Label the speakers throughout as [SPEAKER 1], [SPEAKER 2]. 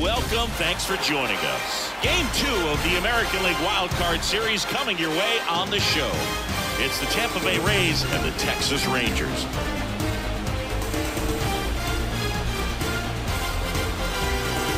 [SPEAKER 1] welcome. Thanks for joining us. Game 2 of the American League Wildcard Series coming your way on the show. It's the Tampa Bay Rays and the Texas Rangers.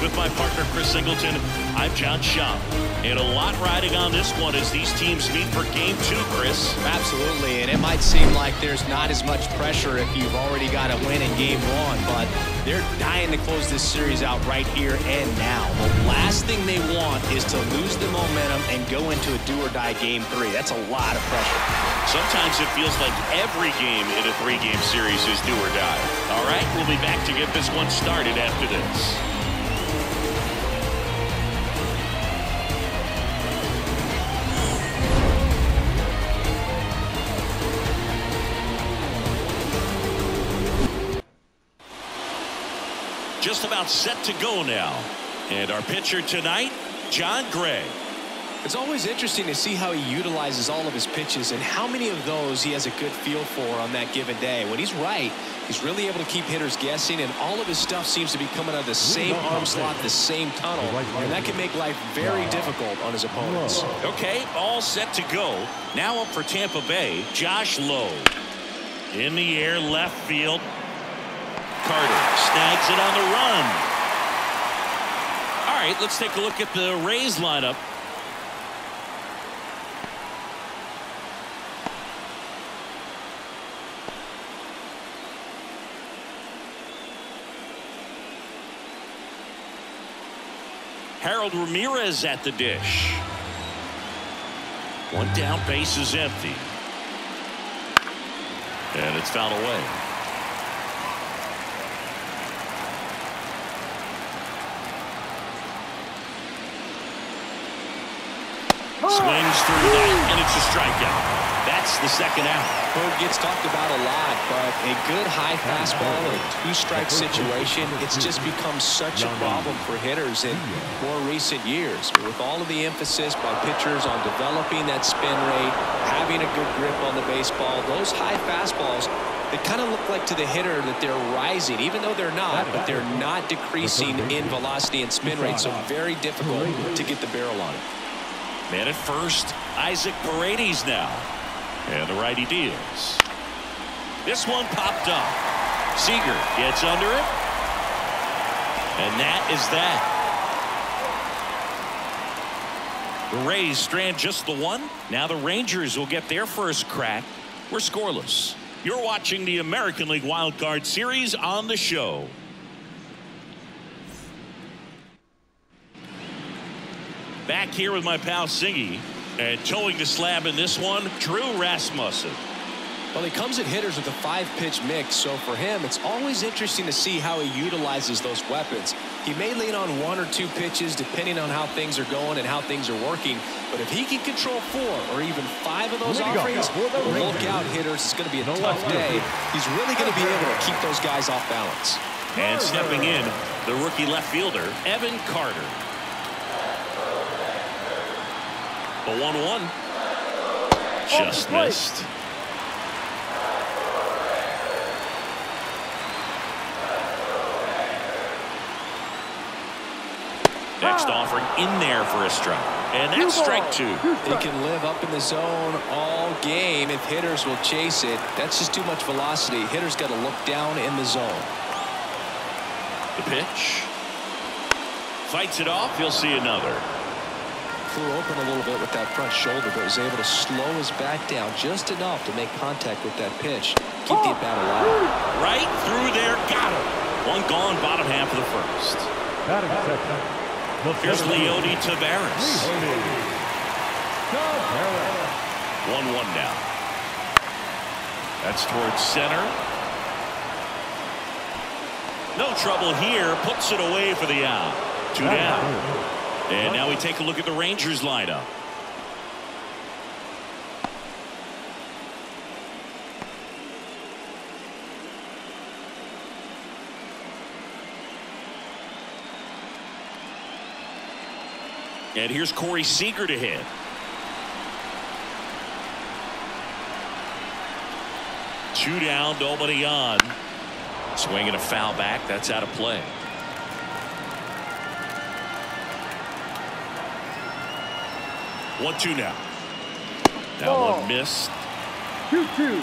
[SPEAKER 1] With my partner Chris Singleton, I'm John Shaw. And a lot riding on this one as these teams meet for Game 2, Chris.
[SPEAKER 2] Absolutely, and it might seem like there's not as much pressure if you've already got a win in Game 1, but they're dying to close this series out right here and now. The last thing they want is to lose the momentum and go into a do-or-die Game 3. That's a lot of pressure.
[SPEAKER 1] Sometimes it feels like every game in a 3-game series is do or die. All right, we'll be back to get this one started after this. Just about set to go now. And our pitcher tonight, Jon Gray.
[SPEAKER 2] It's always interesting to see how he utilizes all of his pitches and how many of those he has a good feel for on that given day. When he's right, he's really able to keep hitters guessing, and all of his stuff seems to be coming out of the same arm slot, the same tunnel, and that can make life very difficult on his opponents.
[SPEAKER 1] Okay, all set to go. Now up for Tampa Bay, Josh Lowe. In the air, left field. Carter snags it on the run. All right, let's take a look at the Rays lineup. Harold Ramirez at the dish. One down, base is empty. And it's fouled away. Swings through that, and it's a strikeout. That's the second out.
[SPEAKER 2] Well, it gets talked about a lot, but a good high fastball in a two-strike situation, it's just become such a problem for hitters in more recent years. With all of the emphasis by pitchers on developing that spin rate, having a good grip on the baseball, those high fastballs, they kind of look like to the hitter that they're rising, even though they're not, but they're not decreasing in velocity and spin rate, so very difficult to get the barrel on it.
[SPEAKER 1] Man at first, Isaac Paredes now. And the righty deals. This one popped up. Seager gets under it. And that is that. The Rays strand just the one. Now the Rangers will get their first crack. We're scoreless. You're watching the American League Wildcard Series on the show. Back here with my pal Singy, and towing the slab in this one, Drew Rasmussen.
[SPEAKER 2] Well, he comes at hitters with a 5-pitch mix, so for him, it's always interesting to see how he utilizes those weapons. He may lean on 1 or 2 pitches depending on how things are going and how things are working, but if he can control 4 or even 5 of those offerings, look out, hitters. It's going to be a tough day. He's really going to be able to keep those guys off balance.
[SPEAKER 1] And stepping in, the rookie left fielder, Evan Carter. The 1-1 just missed. Next offering in there for a strike. And that's strike 2.
[SPEAKER 2] He can live up in the zone all game if hitters will chase it. That's just too much velocity. Hitters got to look down in the zone.
[SPEAKER 1] The pitch. Fights it off. He'll see another.
[SPEAKER 2] Flew open a little bit with that front shoulder, but was able to slow his back down just enough to make contact with that pitch. Keep the at-bat alive.
[SPEAKER 1] Right through there. Got him. One gone, bottom half of the first. Here's Leody Taveras. 1-1 now. That's towards center. No trouble here. Puts it away for the out. 2 down. And now we take a look at the Rangers lineup. And here's Corey Seager to hit. Two down, nobody on. Swinging a foul back. That's out of play. 1-2 now. That one missed.
[SPEAKER 3] 2-2.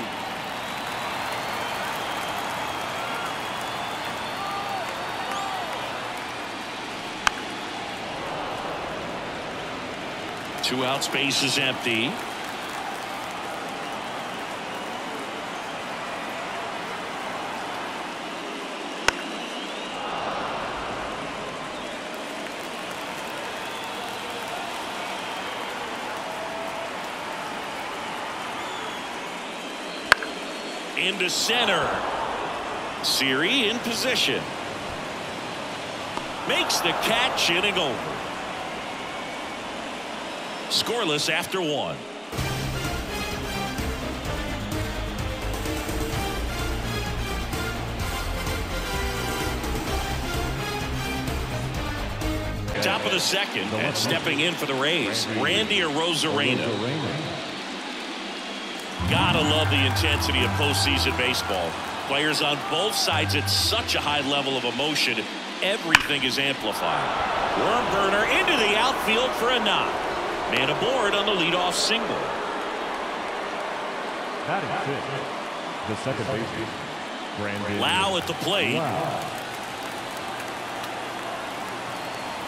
[SPEAKER 1] Two out, space is empty. Into center. Siri in position. Makes the catch, inning over. Scoreless after one. Top of the second, and stepping in for the Rays, Randy Arozarena. Gotta love the intensity of postseason baseball. Players on both sides at such a high level of emotion, everything is amplified. Worm burner into the outfield for a knock. Man aboard on the leadoff single.
[SPEAKER 3] Batting fifth, the second baseman, Brandon
[SPEAKER 1] Lau at the plate.
[SPEAKER 3] Lau.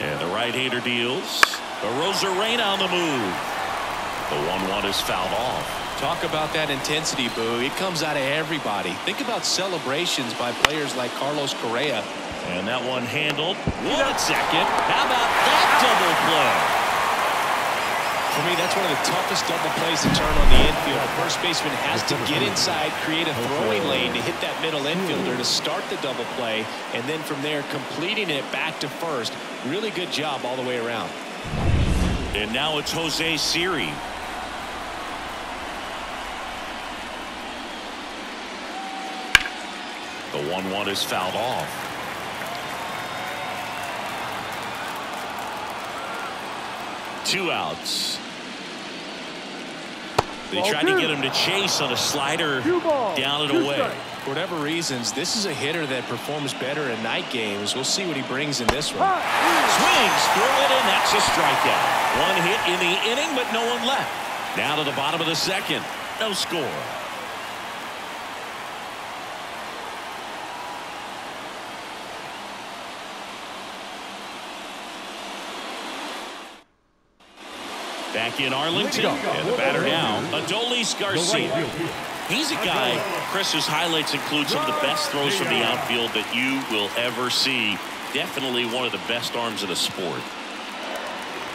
[SPEAKER 1] And the right-hander deals. Arozarena on the move. The 1-1 is fouled off.
[SPEAKER 2] Talk about that intensity, Boo. It comes out of everybody. Think about celebrations by players like Carlos Correa.
[SPEAKER 1] And that one handled. One at second. How about that double play?
[SPEAKER 2] For me, that's one of the toughest double plays to turn on the infield. The first baseman has to get inside, create a throwing lane to hit that middle infielder to start the double play, and then from there completing it back to first. Really good job all the way around.
[SPEAKER 1] And now it's Jose Siri. The 1-1 is fouled off. Two outs. They tried to get him to chase on a slider down and away.
[SPEAKER 2] For whatever reasons, this is a hitter that performs better in night games. We'll see what he brings in this one.
[SPEAKER 1] Swings through it, and that's a strikeout. One hit in the inning, but no one left. Now to the bottom of the second. No score. Back in Arlington, and the batter now, Adolis Garcia. He's a guy, Chris's highlights include some of the best throws from the outfield that you will ever see. Definitely one of the best arms in the sport.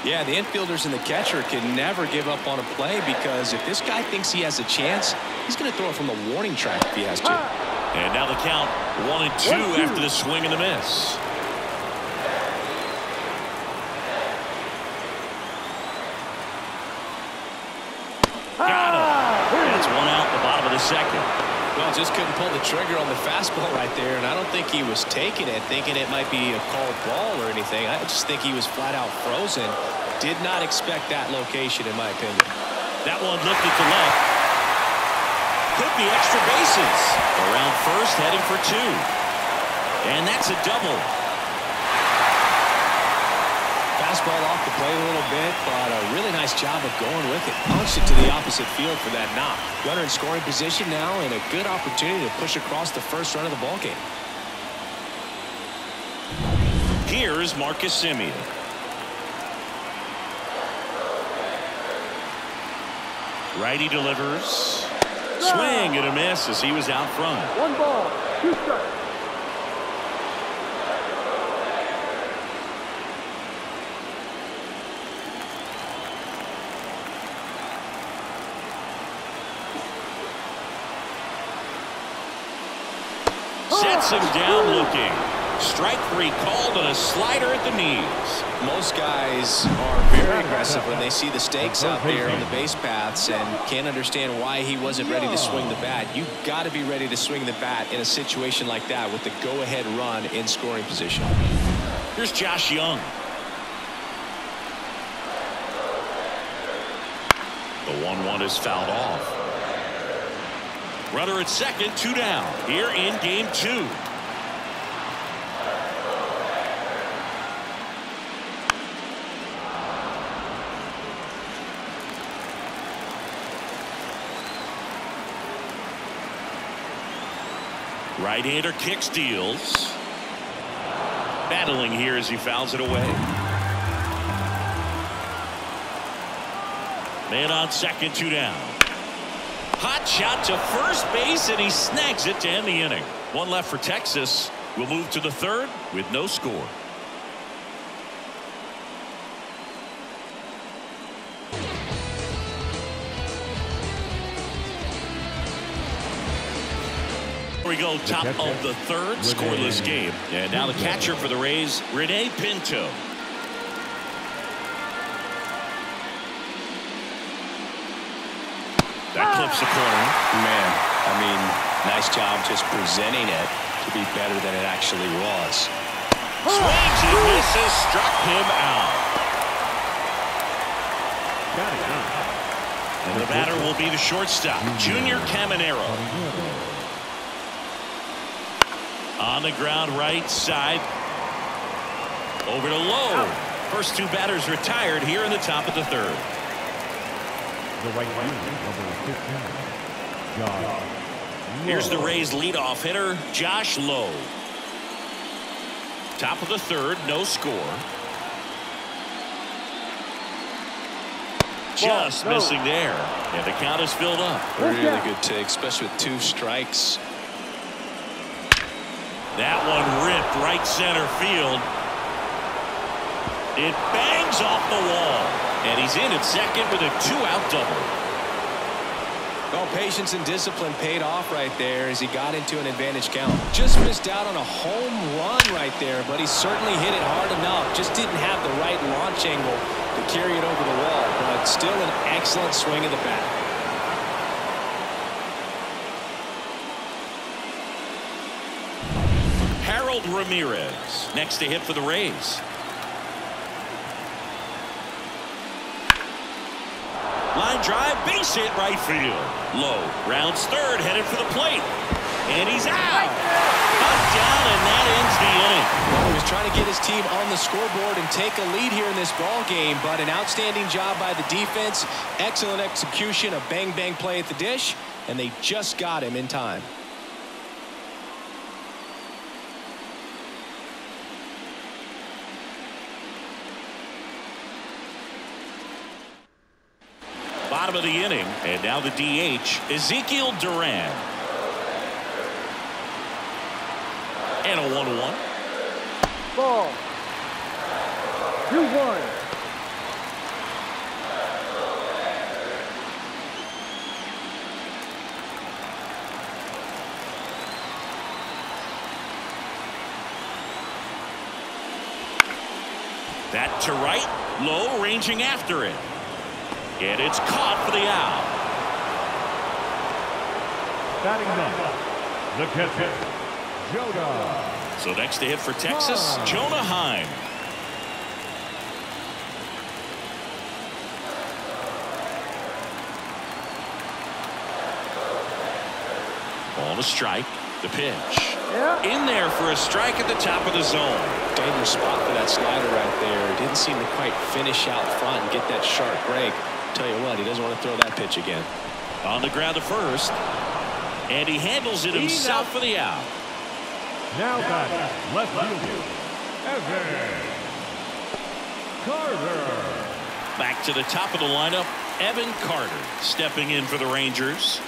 [SPEAKER 2] Yeah, the infielders and the catcher can never give up on a play, because if this guy thinks he has a chance, he's going to throw it from the warning track if he has to.
[SPEAKER 1] And now the count 1-2 after the swing and the miss. Got him. That's one out the bottom of the second.
[SPEAKER 2] Well, just couldn't pull the trigger on the fastball right there, and I don't think he was taking it, thinking it might be a called ball or anything. I just think he was flat out frozen. Did not expect that location, in my opinion.
[SPEAKER 1] That one lifted to left. Could be extra bases. Around first, heading for two. And that's a double. Fastball off the plate a little bit, but a really nice job of going with it.
[SPEAKER 2] Punched it to the opposite field for that knock. Runner in scoring position now, and a good opportunity to push across the first run of the ballgame.
[SPEAKER 1] Here's Marcus Semien. Righty delivers. Swing and a miss as he was out front.
[SPEAKER 3] 1 ball, 2 strikes.
[SPEAKER 1] Sets him down looking. Strike 3 called on a slider at the knees.
[SPEAKER 2] Most guys are very aggressive when they see the stakes out there on the base paths and can't understand why he wasn't ready to swing the bat. You've got to be ready to swing the bat in a situation like that with the go-ahead run in scoring position.
[SPEAKER 1] Here's Josh Young. The 1-1 is fouled off. Runner at second, 2 down. Here in game 2. Right-hander kicks, deals. Battling here as he fouls it away. Man on second, 2 down. Hot shot to first base, and he snags it to end the inning. 1 left for Texas. We'll move to the 3rd with no score. Here we go, top of the 3rd, scoreless game. And now the catcher for the Rays, Rene Pinto. That clips the corner.
[SPEAKER 2] Man, I mean, nice job just presenting it to be better than it actually was.
[SPEAKER 1] Swings and misses, struck him out. And the batter will be the shortstop, Junior Caminero. On the ground, right side. Over to Lowe. First 2 batters retired here in the top of the 3rd.
[SPEAKER 3] The right fielder, number 15, Jon Gray.
[SPEAKER 1] Here's the Rays leadoff hitter, Josh Lowe. Top of the 3rd, no score. Just missing there. And the count is filled up.
[SPEAKER 2] Really good take, especially with 2 strikes.
[SPEAKER 1] That one ripped right center field. It bangs off the wall. And he's in at second with a 2-out double.
[SPEAKER 2] Well, patience and discipline paid off right there as he got into an advantage count. Just missed out on a home run right there, but he certainly hit it hard enough. Just didn't have the right launch angle to carry it over the wall, but still an excellent swing of the bat.
[SPEAKER 1] Harold Ramirez next to hit for the Rays. Line drive, base hit, right field. Low, rounds 3rd, headed for the plate. And he's out. Cut down, and that ends the inning.
[SPEAKER 2] Well, he was trying to get his team on the scoreboard and take a lead here in this ball game, but an outstanding job by the defense. Excellent execution, a bang-bang play at the dish, and they just got him in time.
[SPEAKER 1] Bottom of the inning, and now the DH, Ezekiel Duran. And a 1-1.
[SPEAKER 4] Ball. 2-1.
[SPEAKER 1] That to right, Low ranging after it. And it's caught for the out.
[SPEAKER 3] Batting ninth, the catcher, Jonah.
[SPEAKER 1] So next to hit for Texas, Jonah Heim. Ball to strike. The pitch. In there for a strike at the top of the zone.
[SPEAKER 2] Dangerous spot for that slider right there. Didn't seem to quite finish out front and get that sharp break. Tell you what, he doesn't want to throw that pitch again.
[SPEAKER 1] On the ground to first. And he handles it himself for the out.
[SPEAKER 3] Now batting, left fielder, Evan Carter.
[SPEAKER 1] Back to the top of the lineup, Evan Carter stepping in for the Rangers.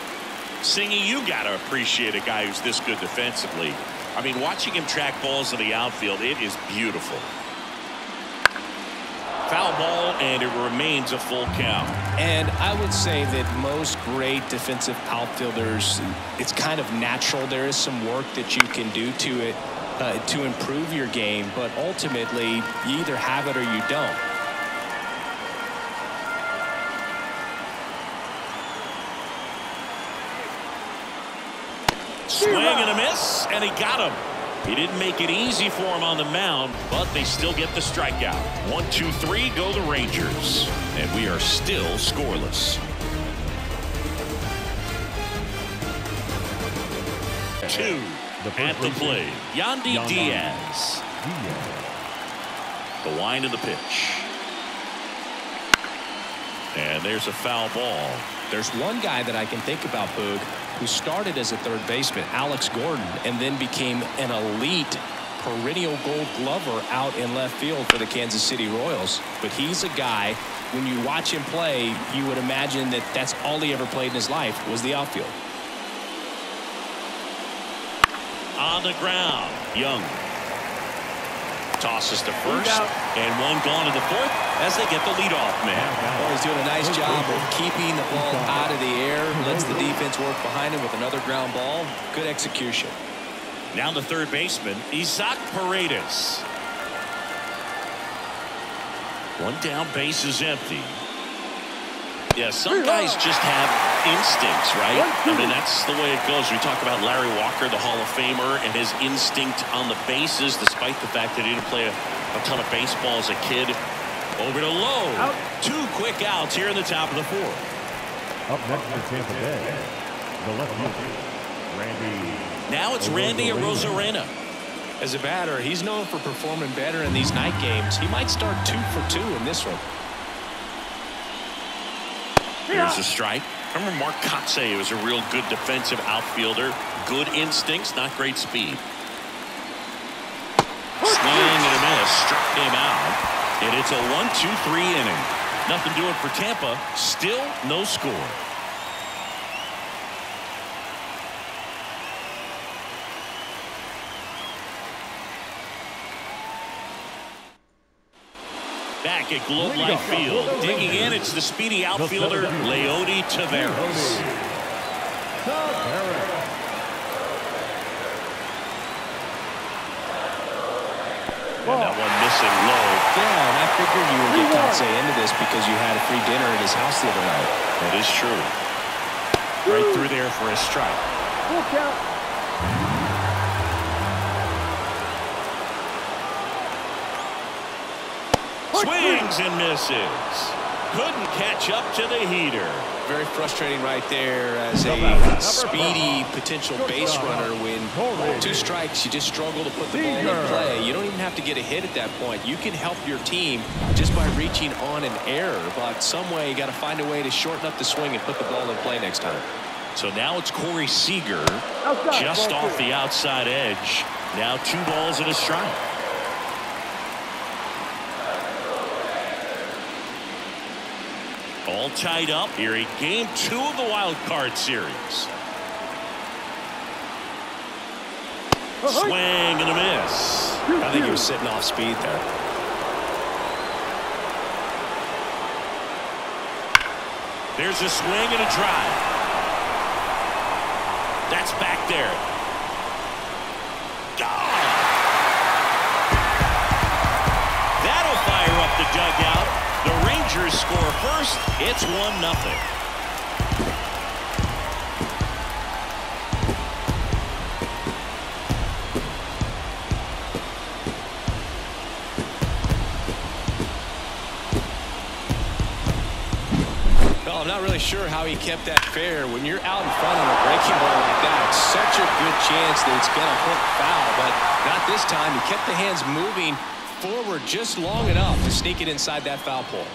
[SPEAKER 1] Singy, you got to appreciate a guy who's this good defensively. I mean, watching him track balls in the outfield, it is beautiful. Foul ball, and it remains a full count.
[SPEAKER 2] And I would say that most great defensive outfielders, it's kind of natural. There is some work that you can do to it to improve your game, but ultimately, you either have it or you don't.
[SPEAKER 1] Swing and a miss, and he got him. He didn't make it easy for him on the mound, but they still get the strikeout. 1-2-3 go the Rangers, and we are still scoreless. 2 at the plate, Yandy Diaz. The wind of the pitch. And there's a foul ball.
[SPEAKER 2] There's one guy that I can think about, Boog, who started as a third baseman, Alex Gordon, and then became an elite perennial Gold Glover out in left field for the Kansas City Royals. But he's a guy, when you watch him play, you would imagine that that's all he ever played in his life was the outfield.
[SPEAKER 1] On the ground, Young tosses to first, and one gone to the fourth as they get the leadoff man.
[SPEAKER 2] Well, he's doing a nice job of keeping the ball out of the air, lets the defense work behind him with another ground ball. Good execution.
[SPEAKER 1] Now the third baseman, Isaac Paredes. One down, base is empty. Yeah, some guys just have instincts, right? I mean, that's the way it goes. We talk about Larry Walker, the Hall of Famer, and his instinct on the bases, despite the fact that he didn't play a ton of baseball as a kid. Over to Lowe.
[SPEAKER 3] Out.
[SPEAKER 1] 2 quick outs here in the top of the 4th.
[SPEAKER 3] Up next for Tampa Bay, the left fielder, Randy.
[SPEAKER 1] Now it's Randy Arozarena.
[SPEAKER 2] As a batter, he's known for performing better in these night games. He might start 2 for 2 in this one.
[SPEAKER 1] Here's a strike. Remember Mark Kotsay was a real good defensive outfielder. Good instincts, not great speed. Swing and a miss. Struck him out. And it's a 1-2-3 inning. Nothing doing for Tampa. Still no score. Back at Globe Life Field, digging in, it's the speedy outfielder, Leody Taveras. And that one missing low.
[SPEAKER 2] Yeah, and I figured you would get Kotsay into this because you had a free dinner at his house the other night.
[SPEAKER 1] That is true. Right through there for a strike.
[SPEAKER 4] Full count.
[SPEAKER 1] Swings and misses. Couldn't catch up to the heater.
[SPEAKER 2] Very frustrating right there as a speedy potential base runner. When 2 strikes, you just struggle to put the ball in play. You don't even have to get a hit at that point. You can help your team just by reaching on an error, but some way you got to find a way to shorten up the swing and put the ball in play next time.
[SPEAKER 1] So now it's Corey Seager just off the outside edge. Now 2 balls and a strike. All tied up here in game 2 of the wild card series. Swing and a miss.
[SPEAKER 2] I think he was sitting off speed there.
[SPEAKER 1] There's a swing and a drive. That's back there. Gone. That'll fire up the dugout. The Rangers score first. It's 1-0.
[SPEAKER 2] Well, I'm not really sure how he kept that fair. When you're out in front on a breaking ball like that, it's such a good chance that it's going to hook foul, but not this time. He kept the hands moving forward just long enough to sneak it inside that foul pole.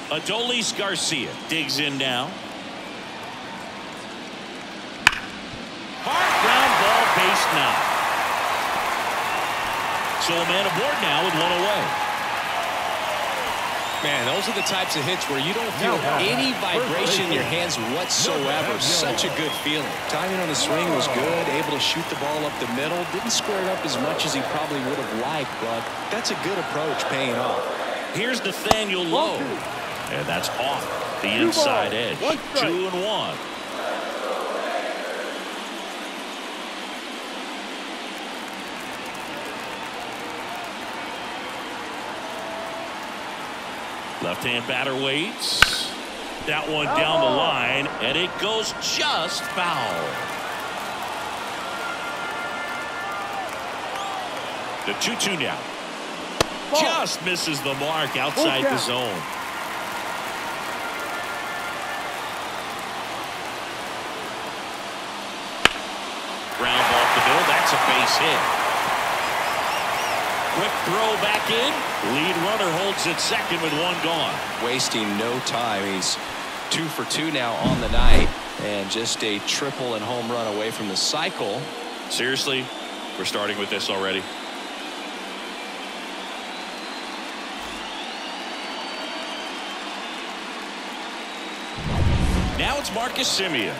[SPEAKER 1] Adolis Garcia digs in now. Hard ground ball, base now. So a man aboard now with 1 away.
[SPEAKER 2] Man, those are the types of hits where you don't feel any vibration in your hands whatsoever. Such a good feeling. Timing on the swing was good, able to shoot the ball up the middle. Didn't square it up as much as he probably would have liked, but that's a good approach paying off.
[SPEAKER 1] Here's Nathaniel Lowe. And that's off the inside edge. 2-1. Left-hand batter waits. That one down the line, and it goes just foul. The 2-2 now. Just misses the mark outside the zone. Ground ball to the middle. That's a base hit. Quick throw back in. Lead runner holds at second with 1 gone.
[SPEAKER 2] Wasting no time. He's 2 for 2 now on the night. And just a triple and home run away from the cycle.
[SPEAKER 1] Seriously, we're starting with this already. Now it's Marcus Semien.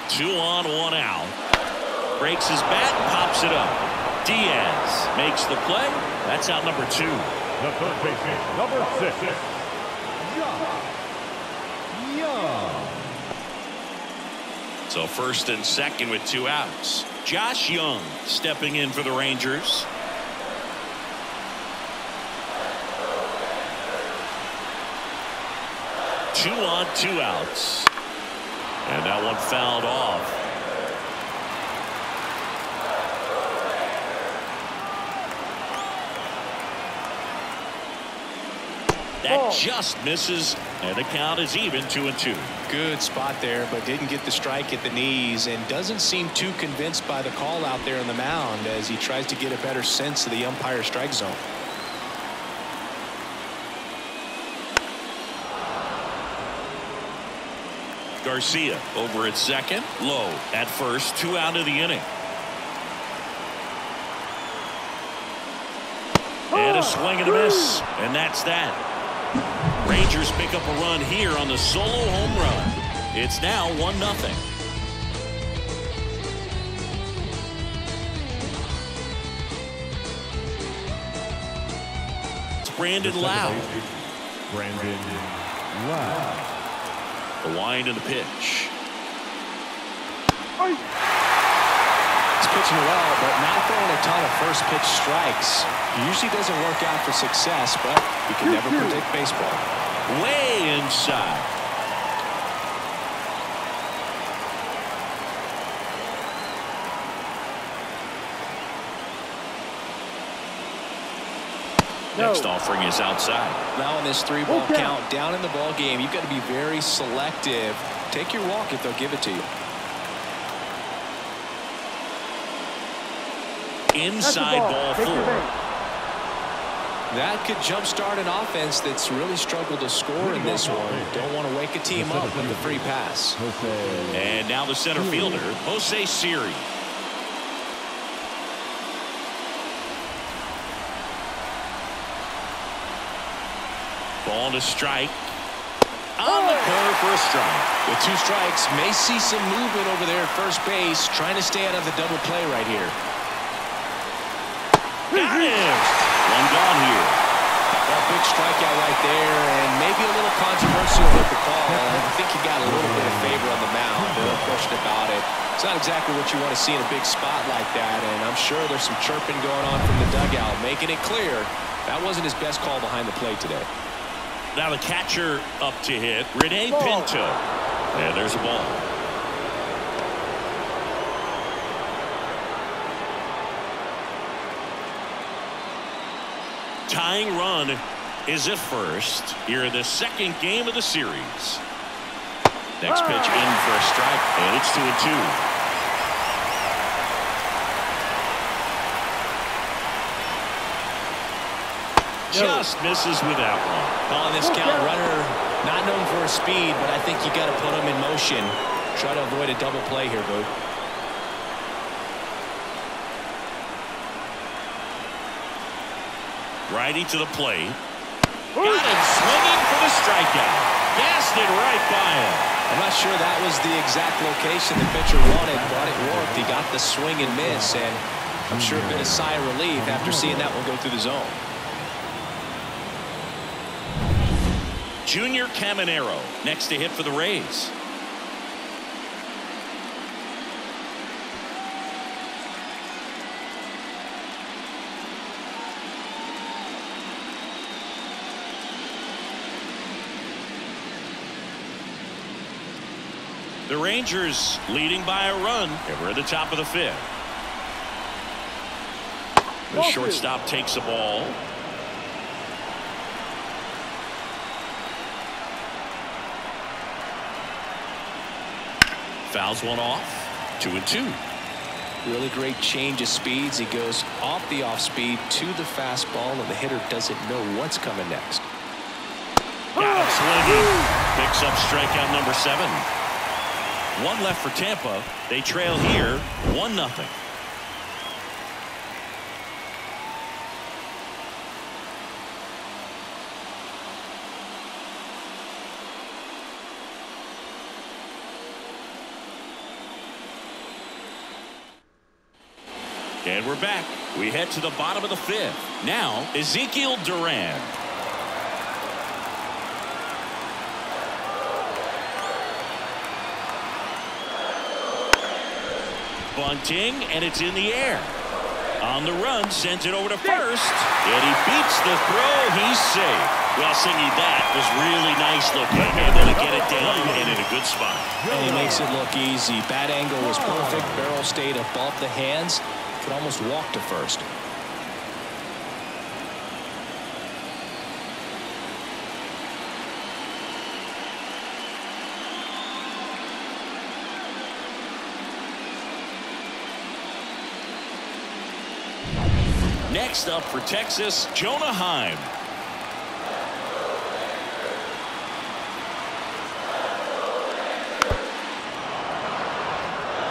[SPEAKER 1] 2 on, 1 out. Breaks his bat, pops it up. Diaz makes the play. That's out number 2.
[SPEAKER 3] The third baseman, number 6. Young.
[SPEAKER 1] So first and second with 2 outs. Josh Young stepping in for the Rangers. Two on, 2 outs. And that one fouled off. That just misses, and the count is even 2-2.
[SPEAKER 2] Good spot there, but didn't get the strike at the knees, and doesn't seem too convinced by the call out there on the mound as he tries to get a better sense of the umpire strike zone.
[SPEAKER 1] Garcia over at second, low at first, 2 out of the inning. And a swing and a miss, and that's that. Rangers pick up a run here on the solo home run. It's now 1-0. It's Brandon Lau.
[SPEAKER 3] Brandon Lau.
[SPEAKER 1] The wind and the pitch.
[SPEAKER 2] He's pitching well, but not throwing a ton of first pitch strikes. It usually doesn't work out for success, but you can never predict baseball.
[SPEAKER 1] Way inside. Next offering is outside.
[SPEAKER 2] Now in this 3-ball count down in the ball game, you've got to be very selective. Take your walk if they'll give it to you.
[SPEAKER 1] Inside ball 4.
[SPEAKER 2] That could jumpstart an offense that's really struggled to score in this one. Don't want to wake a team up with the free pass.
[SPEAKER 1] And now the center fielder, Jose Siri. Ball to strike. On the corner for a strike.
[SPEAKER 2] With 2 strikes, may see some movement over there at first base, trying to stay out of the double play right here.
[SPEAKER 1] Got him. One gone here.
[SPEAKER 2] That big strikeout right there, and maybe a little controversial with the call. I think he got a little bit of favor on the mound. No question about it. It's not exactly what you want to see in a big spot like that, and I'm sure there's some chirping going on from the dugout, making it clear that wasn't his best call behind the plate today.
[SPEAKER 1] Now the catcher up to hit, Rene Pinto. And there's a ball. Tying run is at first here in the second game of the series. Next pitch in for a strike, and it's 2-2. Just misses with that one.
[SPEAKER 2] Calling this count, runner not known for his speed, but I think you got to put him in motion. Try to avoid a double play here, Boo.
[SPEAKER 1] Righty to the plate. Got him swinging for the strikeout. Gassed it right by him.
[SPEAKER 2] I'm not sure that was the exact location the pitcher wanted, but it worked. He got the swing and miss, and I'm sure a bit of sigh of relief after seeing that one go through the zone.
[SPEAKER 1] Junior Caminero next to hit for the Rays. The Rangers leading by a run, and we're at the top of the 5th. The shortstop takes the ball. Fouls one off. 2-2.
[SPEAKER 2] Really great change of speeds. He goes off the off speed to the fastball, and the hitter doesn't know what's coming next.
[SPEAKER 1] Got him Swinging. Picks up strikeout number 7. 1 left for Tampa. They trail here 1-0. And we're back. We head to the bottom of the 5th. Now, Ezekiel Duran. Bunting, and it's in the air. On the run, sends it over to first. And he beats the throw. He's safe. Well, Singy, that was really nice looking. Able to get it down and in a good spot.
[SPEAKER 2] And he makes it look easy. Bat angle was perfect. Barrel stayed above the hands. Could almost walk to first.
[SPEAKER 1] Next up for Texas, Jonah Heim.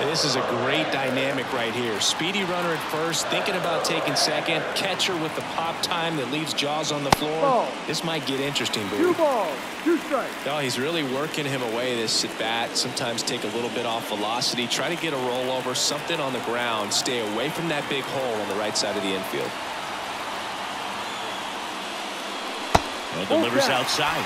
[SPEAKER 2] This is a great dynamic right here. Speedy runner at first, thinking about taking second. Catcher with the pop time that leaves Jaws on the floor.
[SPEAKER 4] Ball.
[SPEAKER 2] This might get interesting, Boo.
[SPEAKER 4] 2 balls, 2 strikes.
[SPEAKER 2] No, he's really working him away this at bat. Sometimes take a little bit off velocity. Try to get a rollover, something on the ground. Stay away from that big hole on the right side of the infield.
[SPEAKER 1] And delivers outside.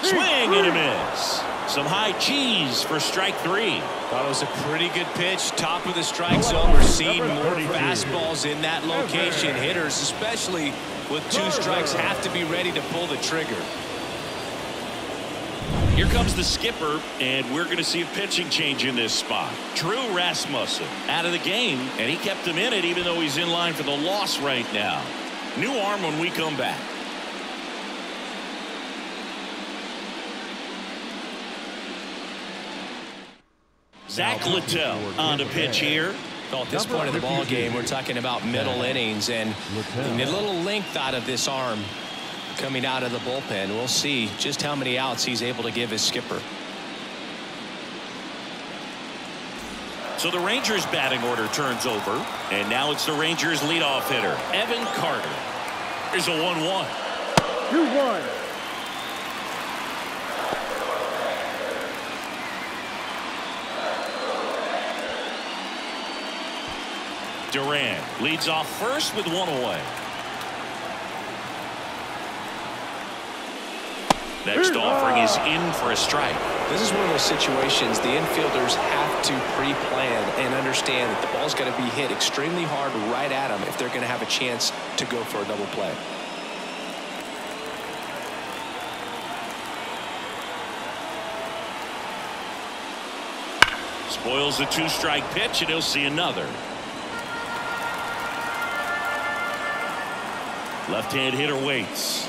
[SPEAKER 1] Swing and a miss. Some high cheese for strike 3.
[SPEAKER 2] Thought it was a pretty good pitch. Top of the strike zone. We're seeing more fastballs in that location. Hitters, especially with 2 strikes, have to be ready to pull the trigger.
[SPEAKER 1] Here comes the skipper, and we're going to see a pitching change in this spot. Drew Rasmussen out of the game, and he kept him in it even though he's in line for the loss right now. New arm when we come back. Zach Littell on to pitch here.
[SPEAKER 2] Well, at this point of the ball game, we're talking about middle innings, and a little length out of this arm coming out of the bullpen. We'll see just how many outs he's able to give his skipper.
[SPEAKER 1] So the Rangers batting order turns over, and now it's the Rangers leadoff hitter, Evan Carter. Here's a 1-1.
[SPEAKER 4] 2-1.
[SPEAKER 1] Duran leads off first with 1 away. Next offering is in for a strike.
[SPEAKER 2] This is one of those situations the infielders have to pre-plan and understand that the ball's got to be hit extremely hard right at them if they're going to have a chance to go for a double play.
[SPEAKER 1] Spoils the 2-strike pitch, and he'll see another. Left-hand hitter waits.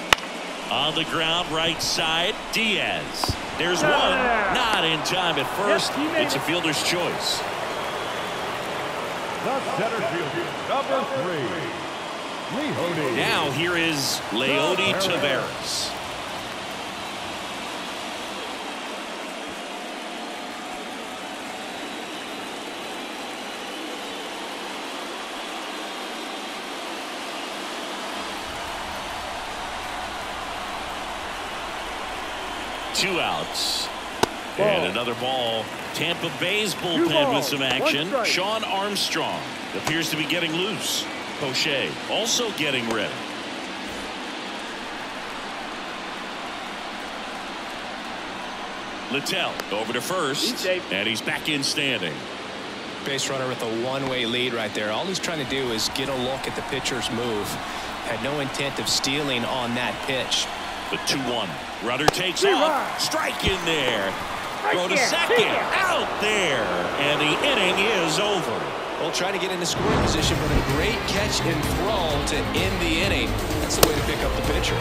[SPEAKER 1] On the ground, right side, Diaz. There's one. Not in time at first. It's a fielder's choice.
[SPEAKER 3] The center fielder, number 3, Leody.
[SPEAKER 1] Now here is Leody Taveras. Two outs. And another ball. Tampa Bay's bullpen with some action. Sean Armstrong appears to be getting loose. Poche also getting ready. Littell over to first, and he's back in standing.
[SPEAKER 2] Base runner with a one-way lead right there. All he's trying to do is get a look at the pitcher's move. Had no intent of stealing on that pitch.
[SPEAKER 1] The 2-1. Runner takes off. Strike in there. Go to second. Out there. And the inning is over.
[SPEAKER 2] Well, trying to get into scoring position, but a great catch and throw to end the inning. That's the way to pick up the pitcher.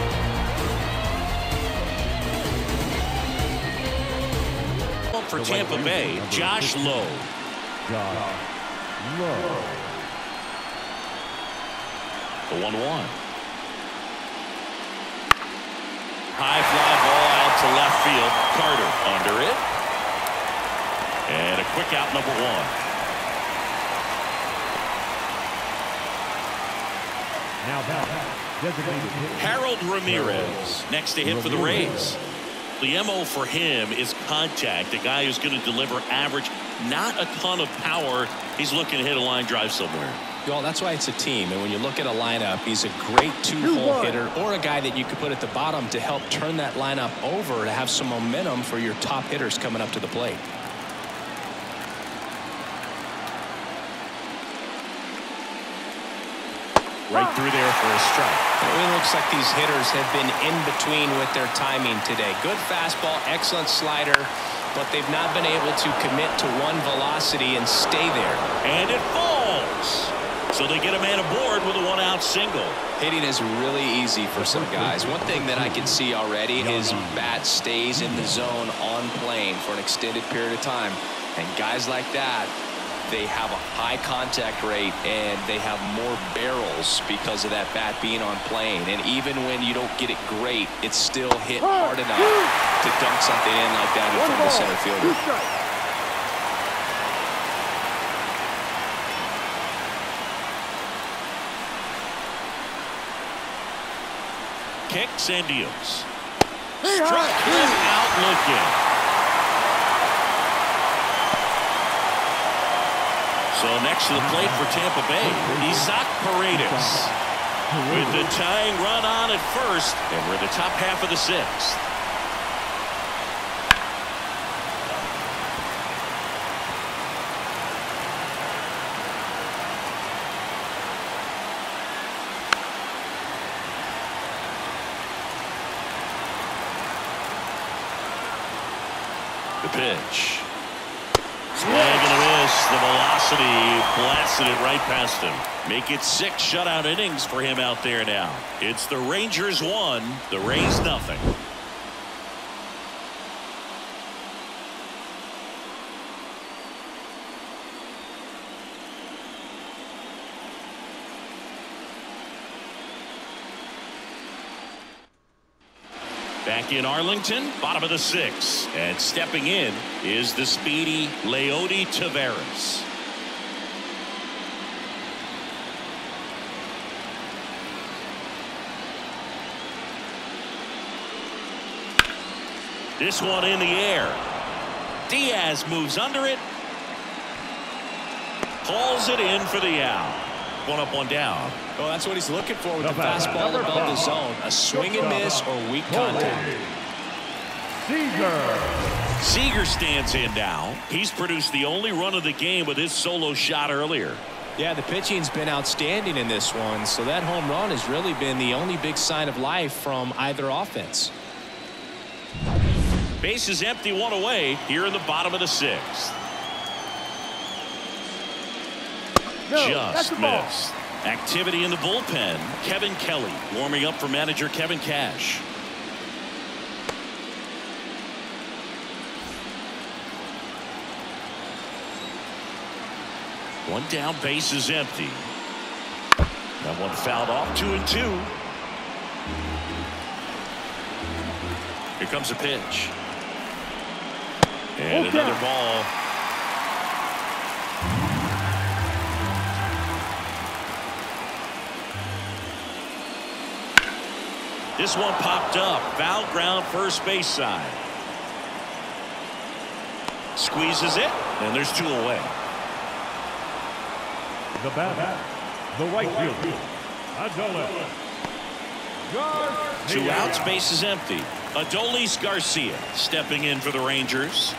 [SPEAKER 1] For Tampa Bay, Josh Lowe.
[SPEAKER 3] Jon Gray.
[SPEAKER 1] The 1-1. High fly ball out to left field. Carter under it. And a quick out, number 1.
[SPEAKER 3] Now designated hitter
[SPEAKER 1] Harold Ramirez next to hit for the Rays. The MO for him is contact. A guy who's going to deliver average, not a ton of power. He's looking to hit a line drive somewhere.
[SPEAKER 2] Well, that's why it's a team. And when you look at a lineup, he's a great two-hole hitter or a guy that you could put at the bottom to help turn that lineup over to have some momentum for your top hitters coming up to the plate.
[SPEAKER 1] Right through there for a strike.
[SPEAKER 2] It really looks like these hitters have been in between with their timing today. Good fastball, excellent slider, but they've not been able to commit to one velocity and stay there.
[SPEAKER 1] And it falls. So they get a man aboard with a one-out single.
[SPEAKER 2] Hitting is really easy for some guys. One thing that I can see already is bat stays in the zone on plane for an extended period of time. And guys like that, they have a high contact rate and they have more barrels because of that bat being on plane. And even when you don't get it great, it's still hit hard enough to dunk something in like that in front of the center fielder.
[SPEAKER 1] Kicks and deals. Struck him out looking. So next to the plate for Tampa Bay, Isaac Paredes. With the tying run on at first, and we're in the top half of the 6th. The pitch. Swing and a miss. The velocity blasted it right past him. Make it 6 shutout innings for him out there now. It's the Rangers 1, the Rays nothing. Back in Arlington, bottom of the 6th. And stepping in is the speedy Leody Taveras. This one in the air. Diaz moves under it. Pulls it in for the out. One up, one down.
[SPEAKER 2] Well, that's what he's looking for with the fastball above the zone. A swing and miss or weak contact.
[SPEAKER 1] Seager stands in now. He's produced the only run of the game with his solo shot earlier.
[SPEAKER 2] Yeah, the pitching's been outstanding in this one, so that home run has really been the only big sign of life from either offense.
[SPEAKER 1] Base is empty, one away here in the bottom of the 6th. Just missed. Activity in the bullpen. Kevin Kelly warming up for manager Kevin Cash. One down, base is empty. That one fouled off, 2-2. Here comes a pitch. And another ball. This one popped up. Foul ground, first base side. Squeezes it, and there's 2 away.
[SPEAKER 3] The batter, the right fielder, Adolis.
[SPEAKER 1] 2 outs, base is empty. Adolis Garcia stepping in for the Rangers.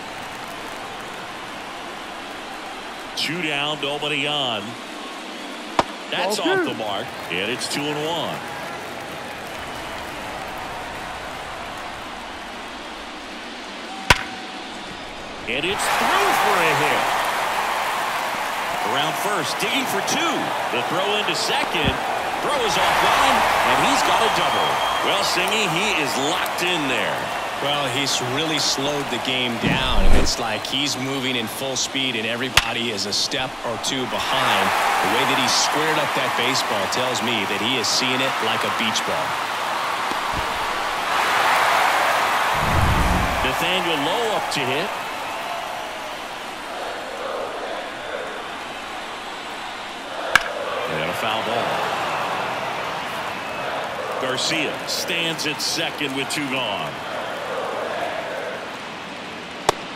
[SPEAKER 1] 2 down, nobody on. That's off the mark, and it's 2-1. And it's through for a hit. Around first, digging for 2. The throw into second. Throw is offline, and he's got a double. Well, Singy, he is locked in there.
[SPEAKER 2] Well, he's really slowed the game down, and it's like he's moving in full speed, and everybody is a step or two behind. The way that he squared up that baseball tells me that he is seeing it like a beach ball.
[SPEAKER 1] Nathaniel Lowe up to hit. And a foul ball. Garcia stands at second with 2 gone.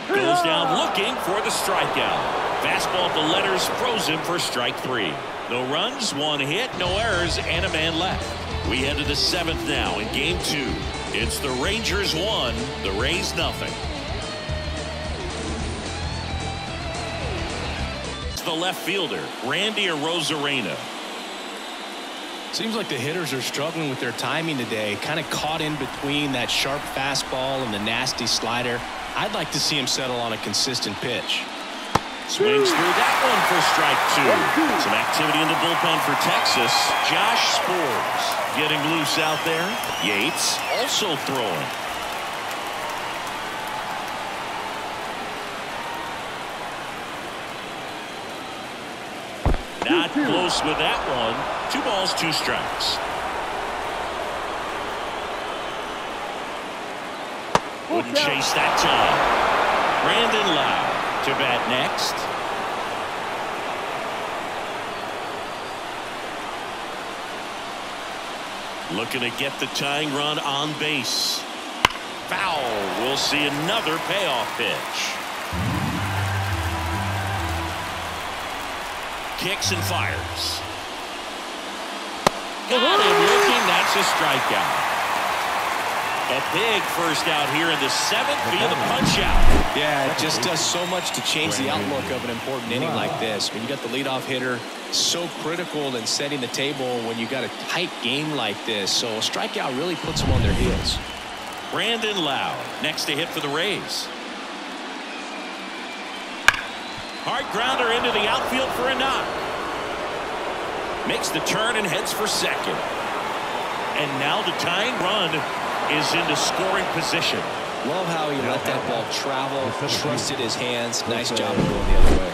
[SPEAKER 1] Goes down looking for the strikeout. Fastball at the letters froze him for strike 3. No runs, 1 hit, no errors, and a man left. We head to the 7th now in game 2. It's the Rangers 1, the Rays nothing. It's the left fielder, Randy Arozarena.
[SPEAKER 2] Seems like the hitters are struggling with their timing today, kind of caught in between that sharp fastball and the nasty slider. I'd like to see him settle on a consistent pitch.
[SPEAKER 1] Swings through that one for strike 2. Some activity in the bullpen for Texas. Josh Spores getting loose out there. Yates also throwing. Not close with that one. 2 balls, 2 strikes. Wouldn't chase that time. Brandon Lowe to bat next. Looking to get the tying run on base. Foul. We'll see another payoff pitch. Kicks and fires. Got him looking. That's a strikeout. A big first out here in the 7th via the punch out.
[SPEAKER 2] Yeah, it just does so much to change the outlook of an important inning like this. When you got the leadoff hitter, so critical in setting the table when you got a tight game like this. So a strikeout really puts them on their heels.
[SPEAKER 1] Brandon Lowe next to hit for the Rays. Hard grounder into the outfield for a knock. Makes the turn and heads for second. And now the tying run is into scoring position.
[SPEAKER 2] Love how he let that ball travel, trusted his hands. Nice job of going the other way.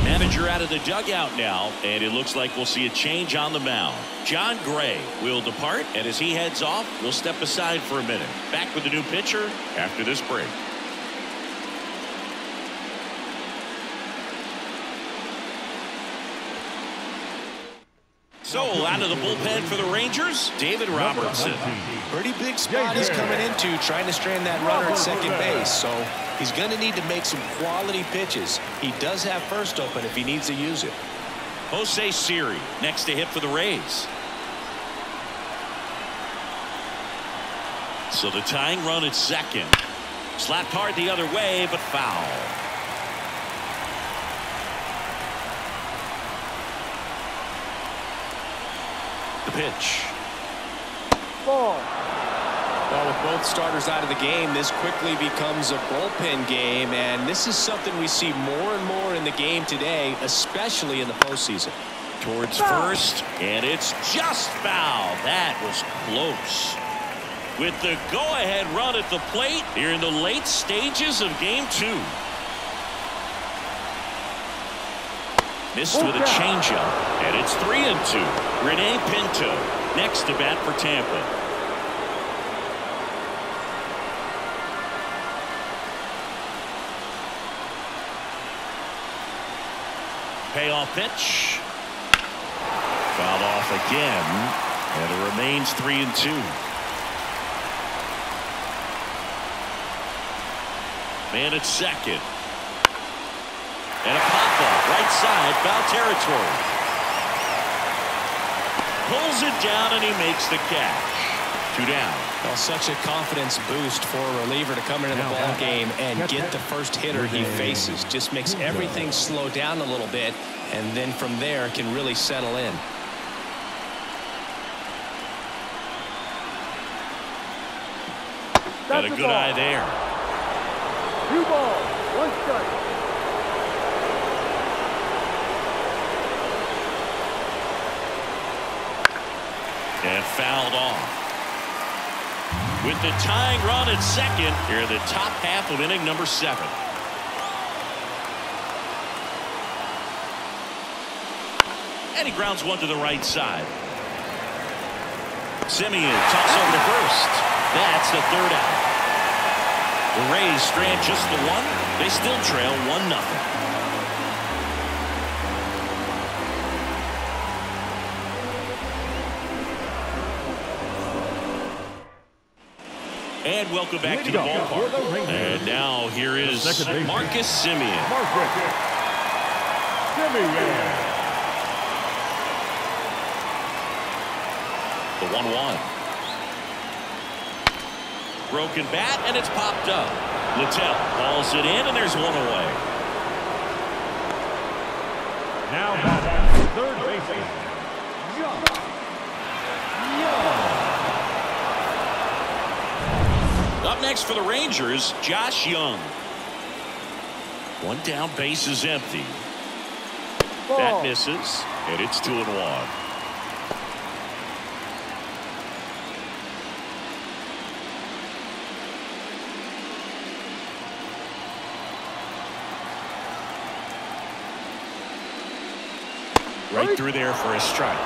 [SPEAKER 1] Manager out of the dugout now, and it looks like we'll see a change on the mound. Jon Gray will depart, and as he heads off, we'll step aside for a minute. Back with the new pitcher after this break. So out of the bullpen for the Rangers, David Robertson.
[SPEAKER 2] Pretty big spot he's coming into, trying to strand that runner at second base. So he's going to need to make some quality pitches. He does have first open if he needs to use it.
[SPEAKER 1] Jose Siri next to hit for the Rays. So the tying run at second. Slapped hard the other way, but foul. The pitch.
[SPEAKER 4] Ball.
[SPEAKER 2] Well, with both starters out of the game, this quickly becomes a bullpen game, and this is something we see more and more in the game today, especially in the postseason.
[SPEAKER 1] Towards first, and it's just foul. That was close. With the go-ahead run at the plate here in the late stages of game 2. Missed with a changeup, and it's 3-2. Rene Pinto next to bat for Tampa. Payoff pitch. Fouled off again, and it remains 3-2. Man at second. And a pop-up, right side, foul territory. Pulls it down, and he makes the catch. 2 down.
[SPEAKER 2] Well, such a confidence boost for a reliever to come into the ball game and get the first hitter he faces. Just makes everything slow down a little bit, and then from there can really settle in.
[SPEAKER 1] Got a good eye there.
[SPEAKER 4] 2 balls, 1 strike.
[SPEAKER 1] And fouled off. With the tying run at second, here in the top half of inning number 7. And he grounds one to the right side. Simeon toss over to first. That's the 3rd out. The Rays strand just the one. They still trail 1-0. And welcome back to the ballpark. And now here is Marcus Simeon. The 1-1. Broken bat, and it's popped up. Littell hauls it in, and there's one away.
[SPEAKER 3] Now third baseman,
[SPEAKER 1] Up next for the Rangers, Josh Young. One down, base is empty. That misses, and it's 2-1. Right through there for a strike.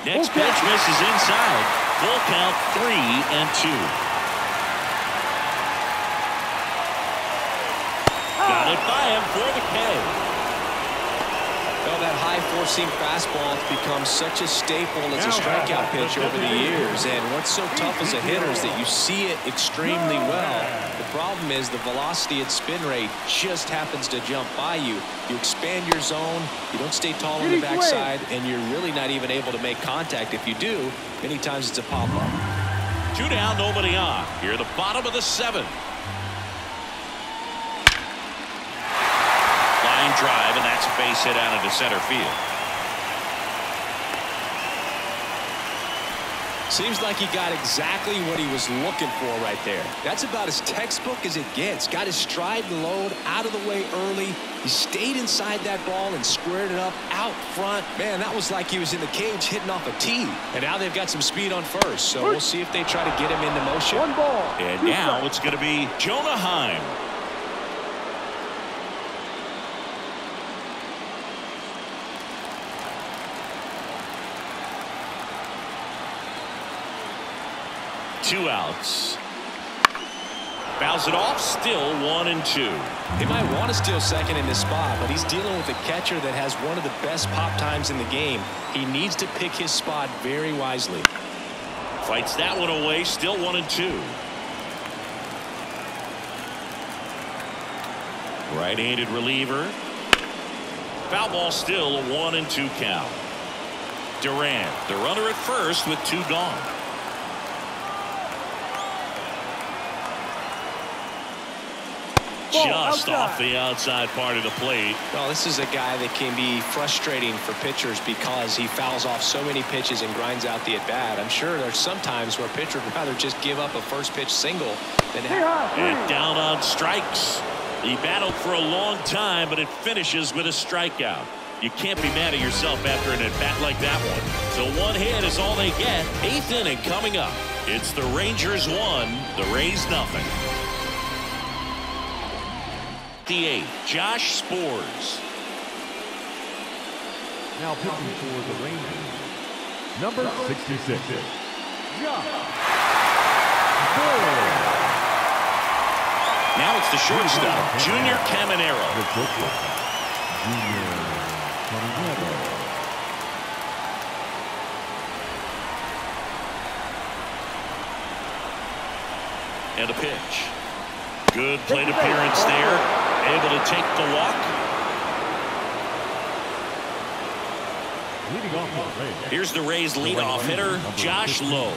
[SPEAKER 1] Next pitch misses inside. Full count, 3-2. Got it by him for the K.
[SPEAKER 2] Well, that high four-seam fastball has become such a staple as a strikeout pitch over the years. And what's so tough as a hitter is that you see it extremely well. The problem is the velocity and spin rate just happens to jump by you. You expand your zone, you don't stay tall on the backside, and you're really not even able to make contact. If you do, many times it's a pop-up.
[SPEAKER 1] 2 down, nobody on. Here, the bottom of the 7th. Line drive, and that's a base hit out into center field.
[SPEAKER 2] Seems like he got exactly what he was looking for right there. That's about as textbook as it gets. Got his stride and load out of the way early. He stayed inside that ball and squared it up out front. Man, that was like he was in the cage hitting off a tee. And now they've got some speed on first, so we'll see if they try to get him into motion.
[SPEAKER 4] 1 ball.
[SPEAKER 1] And now it's going to be Jonah Heim. Two outs. Fouls it off, still 1-2.
[SPEAKER 2] He might want to steal second in this spot, but he's dealing with a catcher that has one of the best pop times in the game. He needs to pick his spot very wisely.
[SPEAKER 1] Fights that one away, still 1-2. Right-handed reliever. Foul ball, still a 1-2 count. Durant, the runner at first with 2 gone. Just off the outside part of the plate.
[SPEAKER 2] Well, this is a guy that can be frustrating for pitchers because he fouls off so many pitches and grinds out the at-bat. I'm sure there's some times where a pitcher would rather just give up a first pitch single than have.
[SPEAKER 1] And down on strikes. He battled for a long time, but it finishes with a strikeout. You can't be mad at yourself after an at-bat like that one. So 1 hit is all they get. 8th inning coming up. It's the Rangers 1, the Rays nothing. The 8th, Josh Spores.
[SPEAKER 3] now pitching for the Rangers, number 66, Josh Gray.
[SPEAKER 1] Now it's the shortstop, Junior Caminero. And a pitch. Good plate appearance there. Able to take the walk.
[SPEAKER 3] Leading off the Rays.
[SPEAKER 1] Here's the Rays leadoff hitter, Josh Lowe.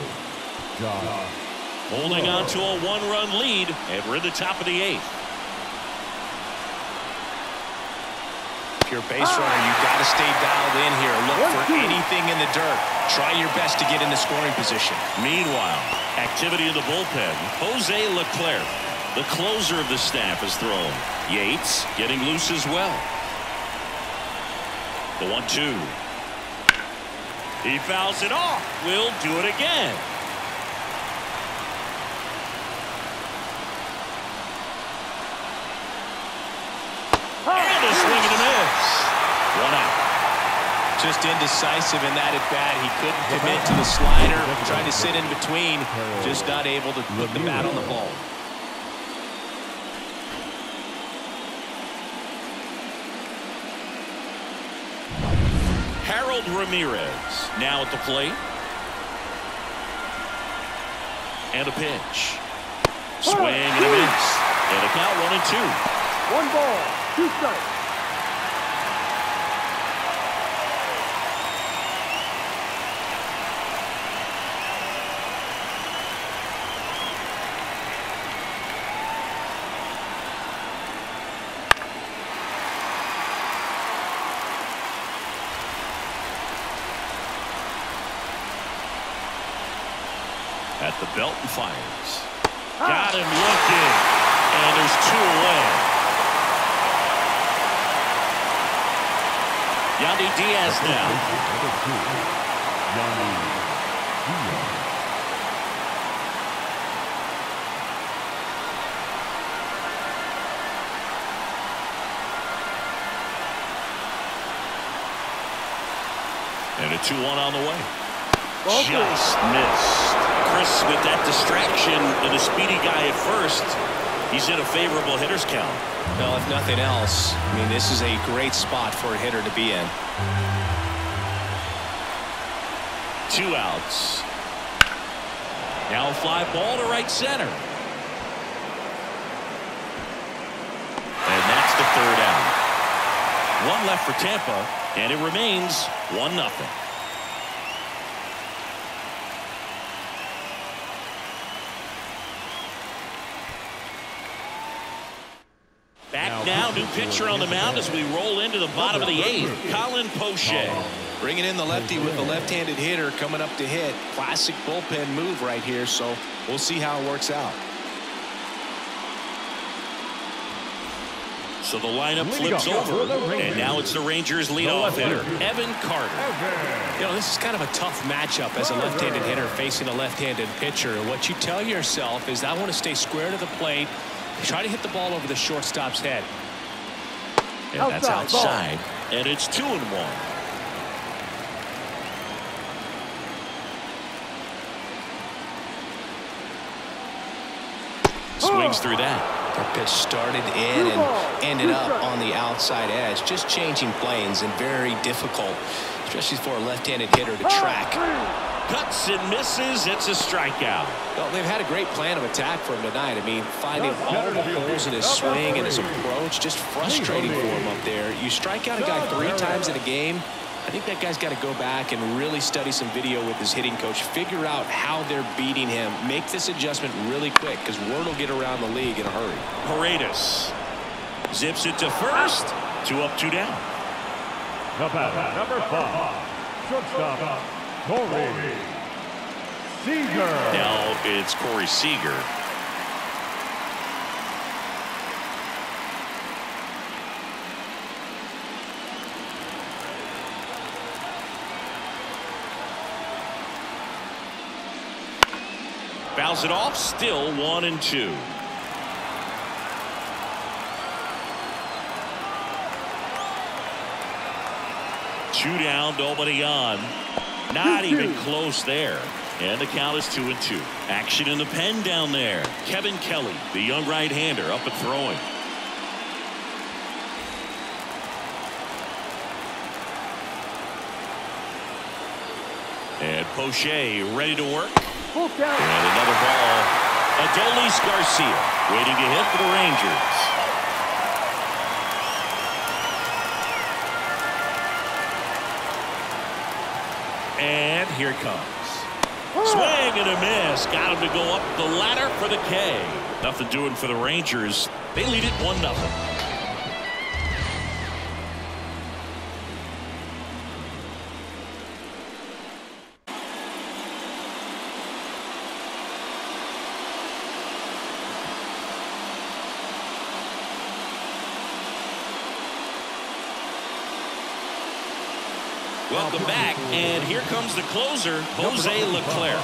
[SPEAKER 1] Holding on to a 1-run lead, and we're in the top of the 8th.
[SPEAKER 2] If you're a base runner, you've got to stay dialed in here. Look for anything in the dirt. Try your best to get in the scoring position.
[SPEAKER 1] Meanwhile, activity in the bullpen. Jose Leclerc, the closer of the staff, is thrown. Yates getting loose as well. The 1-2. He fouls it off. We'll do it again. And a swing and a miss. 1 out.
[SPEAKER 2] Just indecisive in that at bat. He couldn't commit to the slider. Tried to sit in between. Just not able to put the bat on the ball.
[SPEAKER 1] Harold Ramirez now at the plate. And a pitch. Swing and a miss. And a count 1-2.
[SPEAKER 4] 1 ball, 2 strikes.
[SPEAKER 1] At the belt and fires. Got him looking. And there's 2 away. Yandy Diaz now. And a 2-1 on the way. Just missed. Chris with that distraction and a speedy guy at first. He's in a favorable hitter's count.
[SPEAKER 2] Well, if nothing else, I mean, this is a great spot for a hitter to be in.
[SPEAKER 1] 2 outs. Now a fly ball to right center. And that's the 3rd out. 1 left for Tampa, and it remains 1-0. Back now, new pitcher on the mound as we roll into the bottom of the 8th. Colin Poche.
[SPEAKER 2] Bringing in the lefty with the left-handed hitter coming up to hit. Classic bullpen move right here, so we'll see how it works out.
[SPEAKER 1] So the lineup flips over, and now it's the Rangers leadoff hitter, Evan Carter.
[SPEAKER 2] You know, this is kind of a tough matchup as a left-handed hitter facing a left-handed pitcher. And what you tell yourself is, I want to stay square to the plate, try to hit the ball over the shortstop's head.
[SPEAKER 1] And that's outside, and it's 2-1. Swings through that.
[SPEAKER 2] That pitch started in and ended up on the outside edge. Just changing planes and very difficult, especially for a left-handed hitter to track.
[SPEAKER 1] Cuts and misses. It's a strikeout.
[SPEAKER 2] Well, they've had a great plan of attack for him tonight. I mean, finding all the holes in his swing and his approach, just frustrating for him up there. You strike out a guy 3 times in a game, I think that guy's got to go back and really study some video with his hitting coach, figure out how they're beating him, make this adjustment really quick, because word will get around the league in a hurry.
[SPEAKER 1] Paredes zips it to first. 2 up, 2 down.
[SPEAKER 3] The batter, number 5, shortstop, Corey Seager.
[SPEAKER 1] Now it's Corey Seager. Fouls it off, still 1-2. Two down, nobody on. Not even close there. And the count is 2-2. Action in the pen down there. Kevin Kelly, the young right-hander, up and throwing. And Poche ready to work. And another ball. Adolis Garcia waiting to hit for the Rangers. And here it comes. Swing and a miss. Got him to go up the ladder for the K. Nothing doing for the Rangers. They lead it 1-0. Welcome back, and here comes the closer, Jose Leclerc.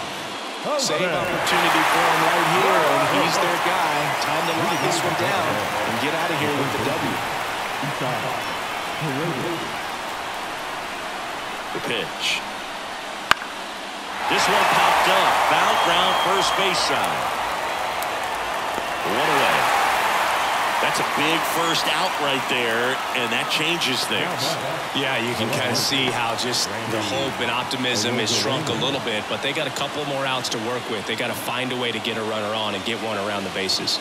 [SPEAKER 2] Save opportunity for him right here, and he's their guy. Time to lock this one down and get out of here with the W.
[SPEAKER 1] The pitch. This one popped up. Foul ground first base side. One away. That's a big first out right there, and that changes things.
[SPEAKER 2] Yeah, you can kind of see how just the hope and optimism is shrunk a little bit, but they got a couple more outs to work with. They got to find a way to get a runner on and get one around the bases.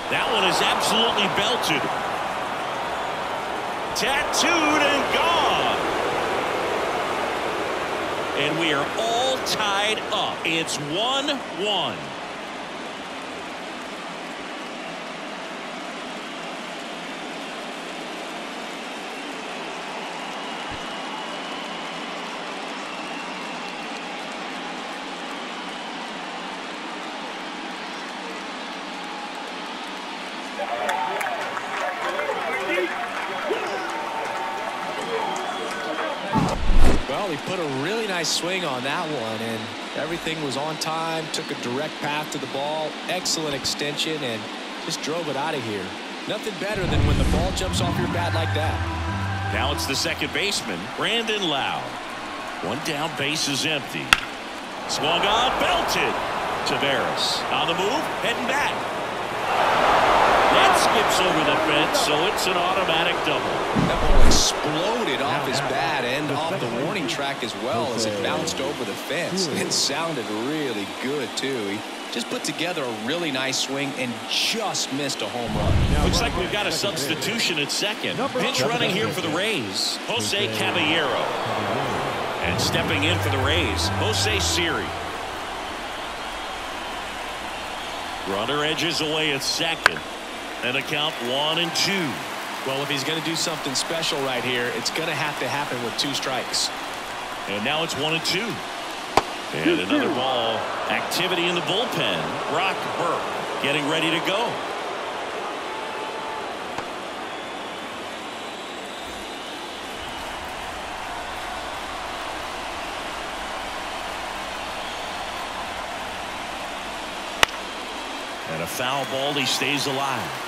[SPEAKER 1] That one is absolutely belted. Tattooed and gone. And we are all tied up. It's 1-1.
[SPEAKER 2] Well, he put a really nice swing on that one, and everything was on time, took a direct path to the ball, excellent extension, and just drove it out of here. Nothing better than when the ball jumps off your bat like that.
[SPEAKER 1] Now it's the second baseman, Brandon Lowe. One down, base is empty. Swung on, belted. Tavares on the move, heading back. That skips over the fence, so it's an automatic double.
[SPEAKER 2] That ball exploded off his bat and off the warning track as well as it bounced over the fence. It sounded really good, too. He just put together a really nice swing and just missed a home run.
[SPEAKER 1] Looks like we've got a substitution at second. Pinch running here for the Rays, Jose Caballero. And stepping in for the Rays, Jose Siri. Runner edges away at second. And a count 1-2.
[SPEAKER 2] Well, if he's going to do something special right here, it's going to have to happen with 2 strikes.
[SPEAKER 1] And now it's 1-2. And another ball. Activity in the bullpen. Brock Burke getting ready to go. And a foul ball, he stays alive.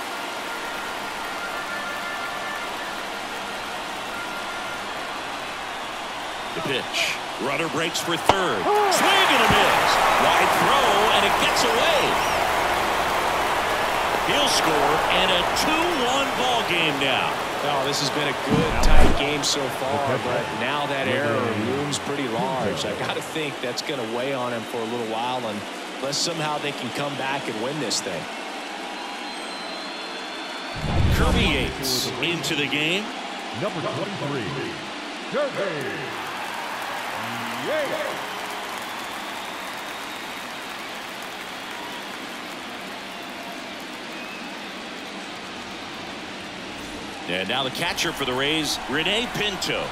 [SPEAKER 1] The pitch. Runner breaks for third. Swing and a miss. Wide throw, and it gets away. He'll score, and a 2-1 ball game now.
[SPEAKER 2] Oh, this has been a good, tight game so far, but now that error looms pretty large. I got to think that's going to weigh on him for a little while, unless somehow they can come back and win this thing.
[SPEAKER 1] Kirby Yates into the game.
[SPEAKER 3] Number 23, Kirby.
[SPEAKER 1] And now the catcher for the Rays, Rene Pinto.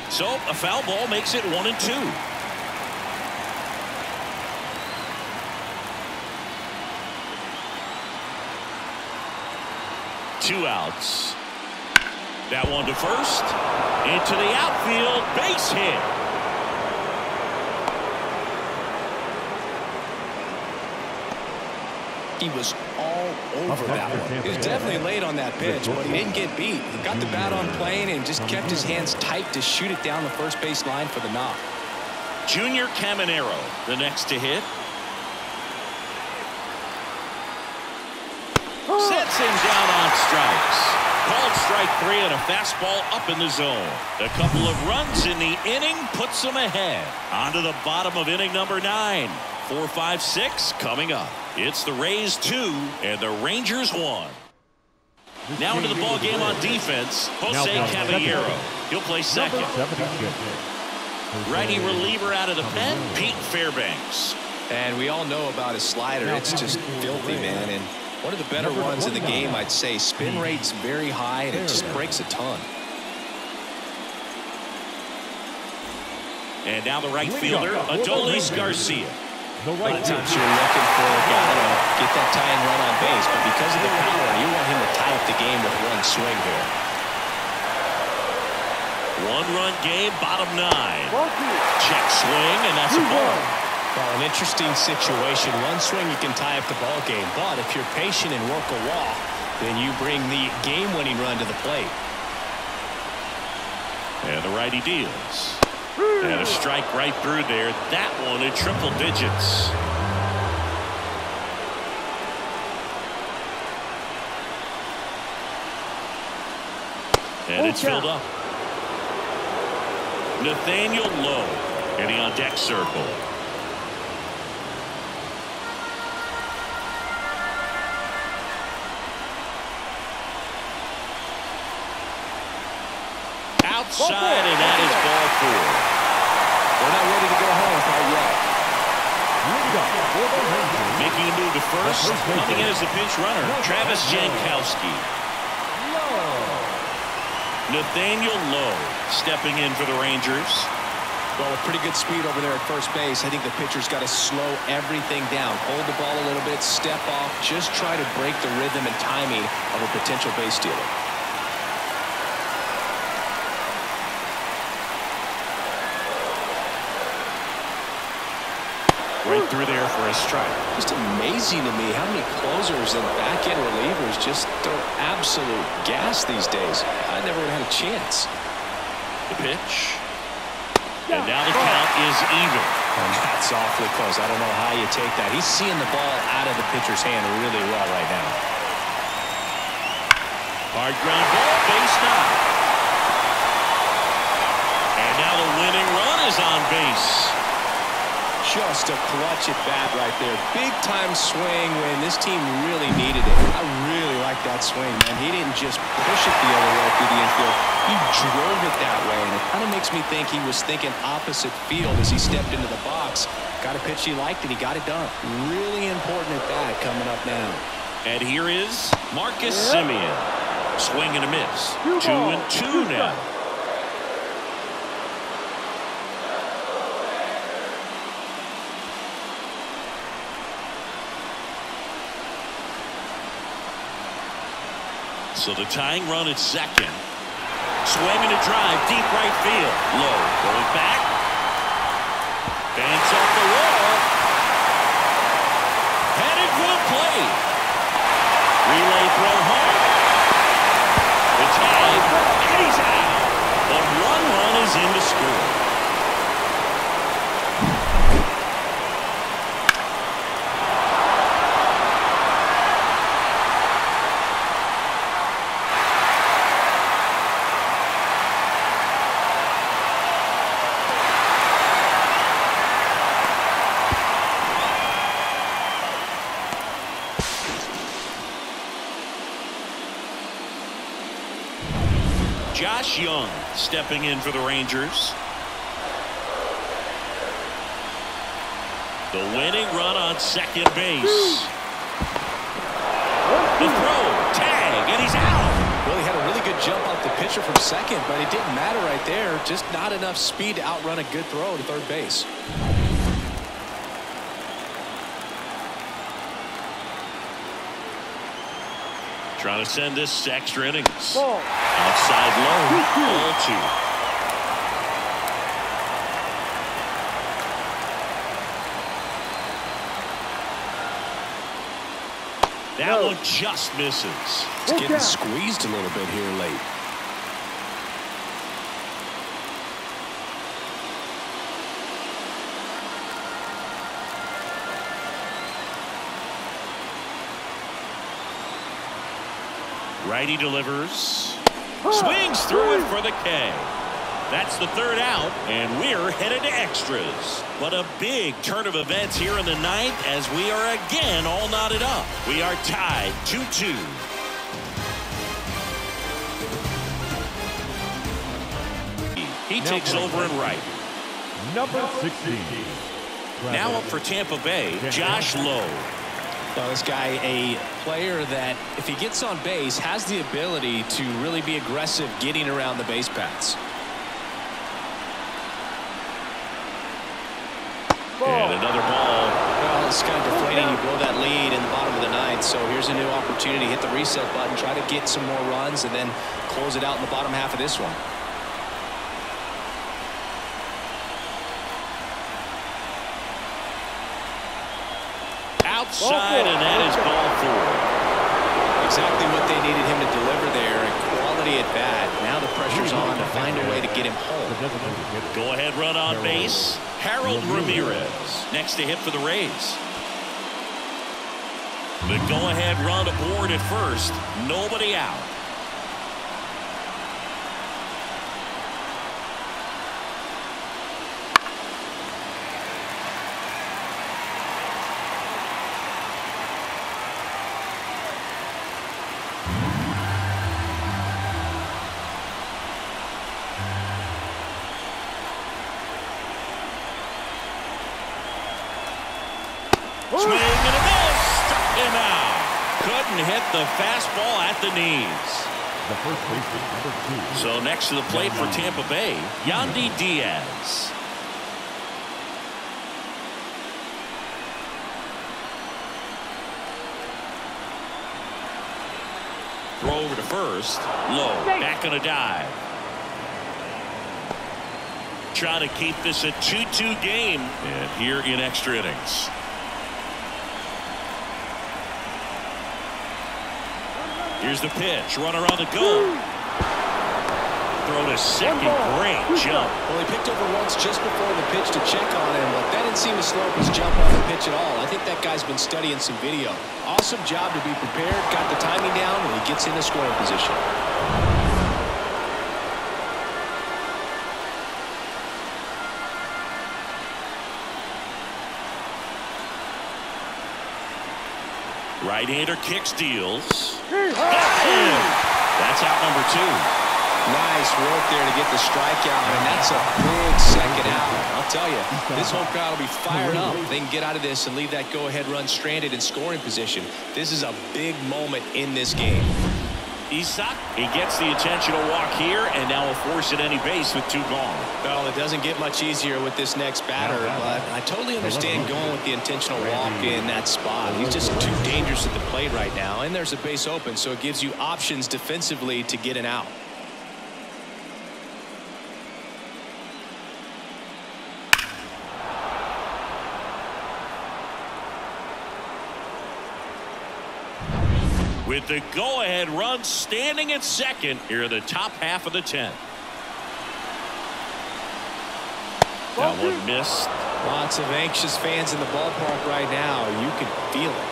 [SPEAKER 1] So a foul ball makes it 1-2. Two outs. That one to first. Into the outfield. Base hit.
[SPEAKER 2] He was all over that one. He was definitely late on that pitch, but he didn't get beat. He got the bat on plane and just kept his hands tight to shoot it down the first base line for the knock.
[SPEAKER 1] Junior Caminero, the next to hit. Sets him down on strikes. Called strike 3 and a fastball up in the zone. A couple of runs in the inning puts them ahead. On to the bottom of inning number 9. 4, 5, 6 coming up. It's the Rays 2 and the Rangers 1. Now into the ball game on defense, Jose Caballero. He'll play second. Righty reliever out of the pen, Pete Fairbanks.
[SPEAKER 2] And we all know about his slider. It's just filthy, man. And one of the better ones in the game, I'd say. Spin rate's very high, and it just breaks a ton.
[SPEAKER 1] And now the right fielder, Adolis Garcia.
[SPEAKER 2] A lot of times you're looking for a guy to get that tying run on base, but because of the power, you want him to tie up the game with one swing here.
[SPEAKER 1] One-run game, bottom 9. Check swing, and that's a ball.
[SPEAKER 2] Well, an interesting situation. One swing, you can tie up the ball game, but if you're patient and work a walk, then you bring the game-winning run to the plate.
[SPEAKER 1] And the righty deals. And a strike right through there. That one in triple digits. And it's filled up. Nathaniel Lowe getting on deck circle. Outside, and that is ball 4.
[SPEAKER 2] We're not ready to go home quite yet.
[SPEAKER 1] Making a move to first, coming in as the pinch runner, Travis Jankowski. Nathaniel Lowe stepping in for the Rangers.
[SPEAKER 2] Well, with pretty good speed over there at first base, I think the pitcher's got to slow everything down. Hold the ball a little bit, step off, just try to break the rhythm and timing of a potential base stealer.
[SPEAKER 1] Right through there for a strike.
[SPEAKER 2] Just amazing to me how many closers and back-end relievers just throw absolute gas these days. I never would have had a chance.
[SPEAKER 1] The pitch. And now the count is even.
[SPEAKER 2] And that's awfully close. I don't know how you take that. He's seeing the ball out of the pitcher's hand really well right now.
[SPEAKER 1] Hard ground ball, base knock. And now the winning run is on base.
[SPEAKER 2] Just a clutch at bat right there. Big time swing when this team really needed it. I really like that swing, man. He didn't just push it the other way through the infield. He drove it that way, and it kind of makes me think he was thinking opposite field as he stepped into the box. Got a pitch he liked, and he got it done. Really important at bat coming up now.
[SPEAKER 1] And here is Marcus Semien. Swing and a miss. 2-2 now. So the tying run at second. Swing and a drive, deep right field. Low, going back. Banks off the wall. Headed for the plate. Relay throw home. The tag, and he's out. But one run is in to score. Josh Young stepping in for the Rangers. The winning run on second base. The throw, tag, and he's out.
[SPEAKER 2] Well, he had a really good jump off the pitcher from second, but it didn't matter right there. Just not enough speed to outrun a good throw to third base.
[SPEAKER 1] Trying to send this to extra innings. Outside low, ball 2. That one just misses.
[SPEAKER 2] It's getting squeezed a little bit here late.
[SPEAKER 1] Righty delivers. Swings through it for the K. That's the third out, and we're headed to extras. But a big turn of events here in the ninth as we are again all knotted up. We are tied 2-2. He takes over in right.
[SPEAKER 3] Number 16.
[SPEAKER 1] Now up for Tampa Bay, Josh Lowe.
[SPEAKER 2] Well, this guy, a player that, if he gets on base, has the ability to really be aggressive getting around the base paths.
[SPEAKER 1] And another ball.
[SPEAKER 2] Well, it's kind of deflating. You blow that lead in the bottom of the ninth. So here's a new opportunity. Hit the reset button. Try to get some more runs and then close it out in the bottom half of this one.
[SPEAKER 1] Outside, and that is ball 4.
[SPEAKER 2] Exactly what they needed him to deliver there. A quality at bat. Now the pressure's on to find a way to get him home.
[SPEAKER 1] Go ahead run on base. Harold Ramirez next to hit for the Rays. The go ahead run aboard at first. Nobody out. Swing and a miss. Struck him out. Couldn't hit the fastball at the knees.
[SPEAKER 3] The first baseman, number 2.
[SPEAKER 1] So next to the plate for Tampa Bay, Yandy Diaz. Throw over to first. Low. Back on a dive. Trying to keep this a 2-2 game. And here in extra innings. Here's the pitch. Runner on the go. Throw to second. Great jump.
[SPEAKER 2] Well, he picked over once just before the pitch to check on him, but that didn't seem to slow up his jump on the pitch at all. I think that guy's been studying some video. Awesome job to be prepared. Got the timing down, and he gets into scoring position.
[SPEAKER 1] Right-hander kicks, deals. That's out number 2.
[SPEAKER 2] Nice work there to get the strikeout, and that's a big second out. I'll tell you, this home crowd will be fired up. They can get out of this and leave that go-ahead run stranded in scoring position. This is a big moment in this game.
[SPEAKER 1] Isak, he gets the intentional walk here, and now will force at any base with 2 gone.
[SPEAKER 2] Well, it doesn't get much easier with this next batter, but I totally understand going with the intentional walk in that spot. He's just too dangerous at the plate right now, and there's a base open, so it gives you options defensively to get an out.
[SPEAKER 1] With the go-ahead run standing at second here in the top half of the 10th. That one missed.
[SPEAKER 2] Lots of anxious fans in the ballpark right now. You can feel it.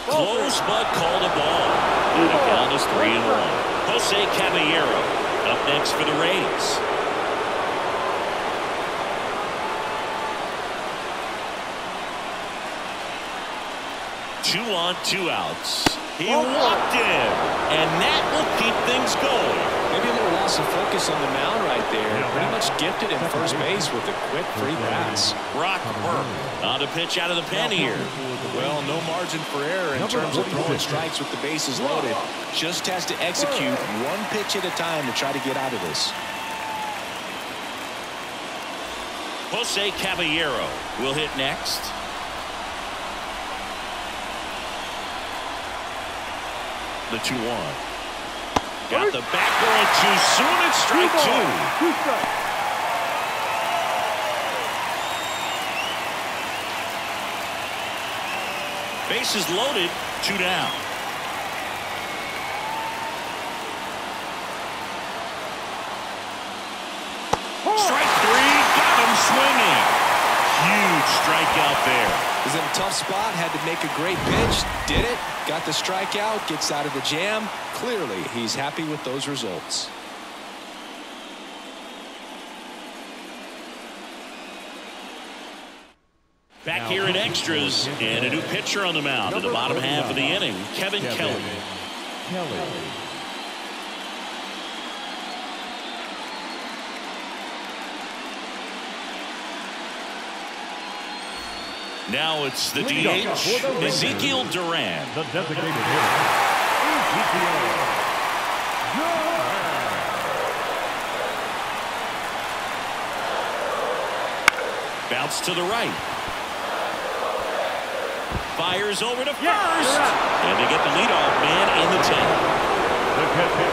[SPEAKER 1] Close, but called a ball. And the count is 3-1. Jose Caballero up next for the Rays. Two on, 2 outs. He walked in, and that will keep things going.
[SPEAKER 2] Maybe a little loss of focus on the mound right there. Pretty much gifted him first base with a quick free pass.
[SPEAKER 1] Brock Burke on to pitch out of the pen here.
[SPEAKER 2] Well, no margin for error in terms of throwing strikes with the bases loaded. Just has to execute one pitch at a time to try to get out of this.
[SPEAKER 1] Jose Caballero will hit next. The 2-1. Got the back going too soon. It's strike 2. Bases loaded, 2 down. Strike 3, got him swinging. Huge strikeout there.
[SPEAKER 2] He's in a tough spot, had to make a great pitch, did it, got the strikeout, gets out of the jam. Clearly, he's happy with those results.
[SPEAKER 1] Back here in extras, and a new pitcher on the mound in the bottom half of the inning, Kevin Kelly. Now it's the
[SPEAKER 3] Leading off for
[SPEAKER 1] DH,
[SPEAKER 3] the Rangers,
[SPEAKER 1] Ezekiel Duran.
[SPEAKER 3] the designated hitter, Ezekiel Duran.
[SPEAKER 1] Bounce to the right. Fires over to first. And they get the leadoff man in the 10th.
[SPEAKER 3] The catcher,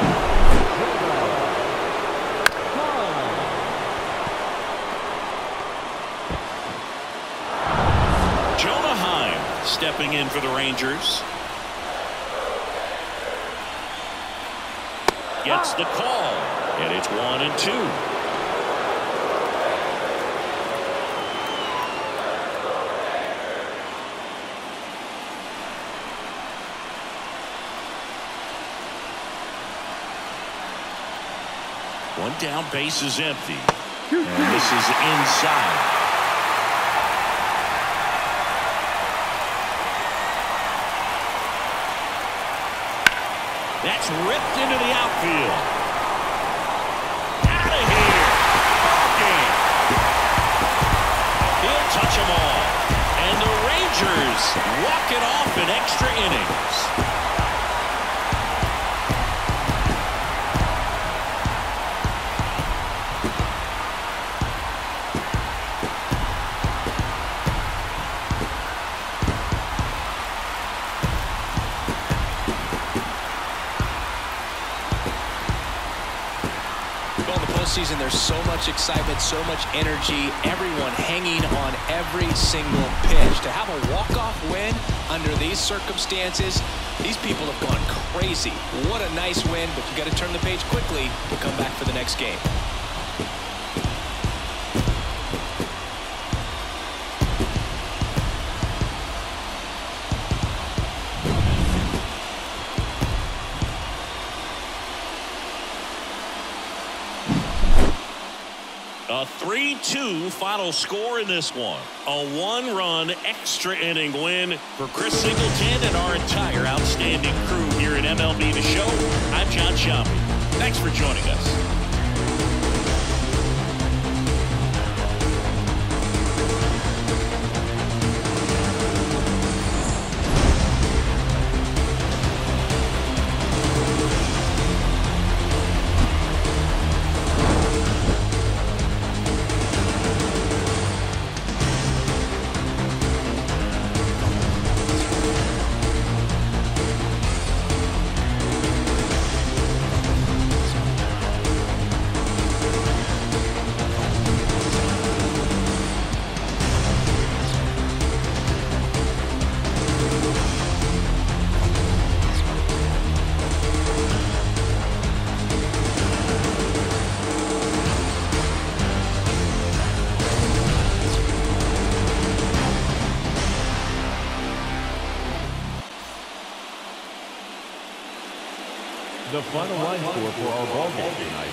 [SPEAKER 1] Jonah Heim stepping in for the Rangers. Gets the call. And it's 1-2. One down, base is empty. And this is inside. That's ripped into the outfield. Out of here. Ball game. He'll touch them all. And the Rangers walk it off in extra innings.
[SPEAKER 2] Season, there's so much excitement, so much energy, everyone hanging on every single pitch. To have a walk-off win under these circumstances, these people have gone crazy. What a nice win, but you got to turn the page quickly to come back for the next game.
[SPEAKER 1] A 3-2 final score in this one. A one-run extra inning win for Chris Singleton and our entire outstanding crew here at MLB The Show. I'm Jon Gray. Thanks for joining us.
[SPEAKER 3] The final line score for our ball game tonight.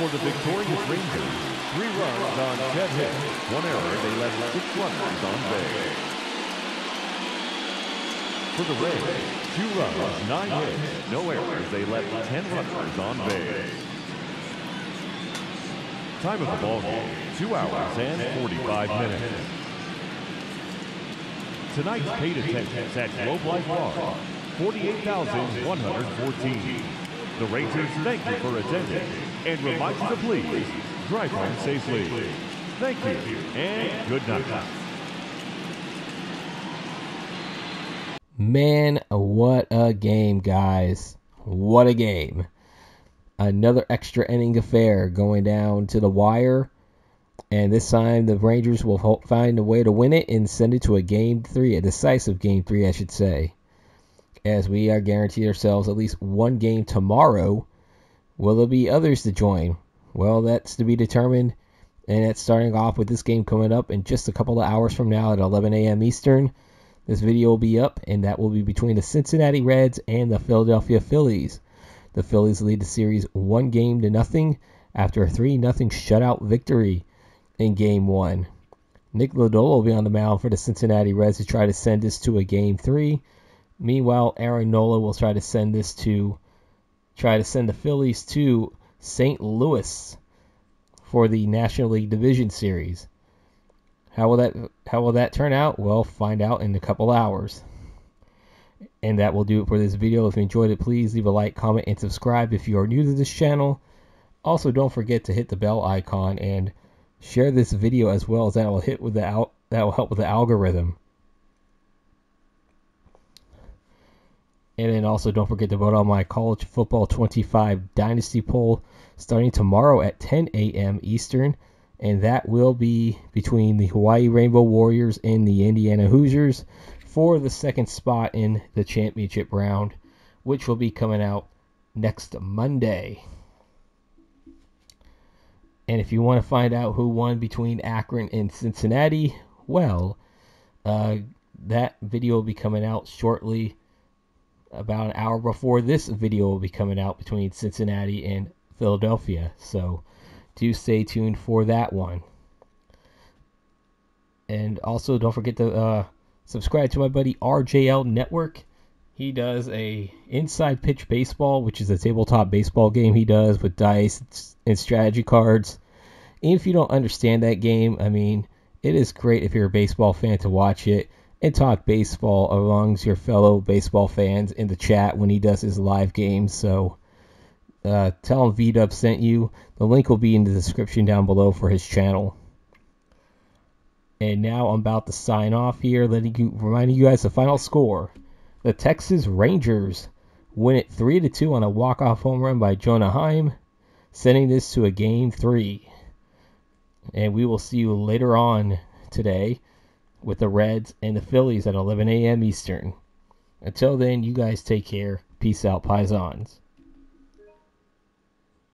[SPEAKER 3] For the victorious Rangers, 3 runs on 10 hits, 1 error. They left 6 runners on base. For the Rays, 2 runs, 9 hits, no errors. They left 10 runners on base. Time of the ball game, 2 hours and 45 minutes. Tonight's paid attendance at Globe Life Bar, 48,114. The Rangers thank you for attending and remind you to please drive home safely. Thank you and good night.
[SPEAKER 5] Man, what a game, guys. What a game. Another extra inning affair going down to the wire. And this time the Rangers will find a way to win it and send it to a Game 3, a decisive Game 3, I should say. As we are guaranteed ourselves at least one game tomorrow. Will there be others to join? Well, that's to be determined. And that's starting off with this game coming up in just a couple of hours from now at 11 a.m. Eastern. This video will be up, and that will be between the Cincinnati Reds and the Philadelphia Phillies. The Phillies lead the series 1-0 after a 3-0 shutout victory in Game 1. Nick Lodolo will be on the mound for the Cincinnati Reds to try to send this to a Game 3. Meanwhile, Aaron Nola will try to send the Phillies to St. Louis for the National League Division Series. How will that turn out? Well, find out in a couple hours. And that will do it for this video. If you enjoyed it, please leave a like, comment, and subscribe if you are new to this channel. Also, don't forget to hit the bell icon and share this video as well, as that will help with the algorithm. And then also don't forget to vote on my College Football 25 Dynasty poll starting tomorrow at 10 a.m. Eastern. And that will be between the Hawaii Rainbow Warriors and the Indiana Hoosiers for the second spot in the championship round, which will be coming out next Monday. And if you want to find out who won between Akron and Cincinnati, well, that video will be coming out shortly. About an hour before this video will be coming out between Cincinnati and Philadelphia. So do stay tuned for that one. And also don't forget to subscribe to my buddy RJL Network. He does a Inside Pitch Baseball, which is a tabletop baseball game he does with dice and strategy cards. And if you don't understand that game, I mean, it is great if you're a baseball fan to watch it and talk baseball amongst your fellow baseball fans in the chat when he does his live games. So tell him V-Dub sent you. The link will be in the description down below for his channel. And now I'm about to sign off here, reminding you guys the final score. The Texas Rangers win it 3-2 on a walk-off home run by Jonah Heim, sending this to a Game 3. And we will see you later on today with the Reds and the Phillies at 11 a.m. Eastern. Until then, you guys take care. Peace out, Paisans.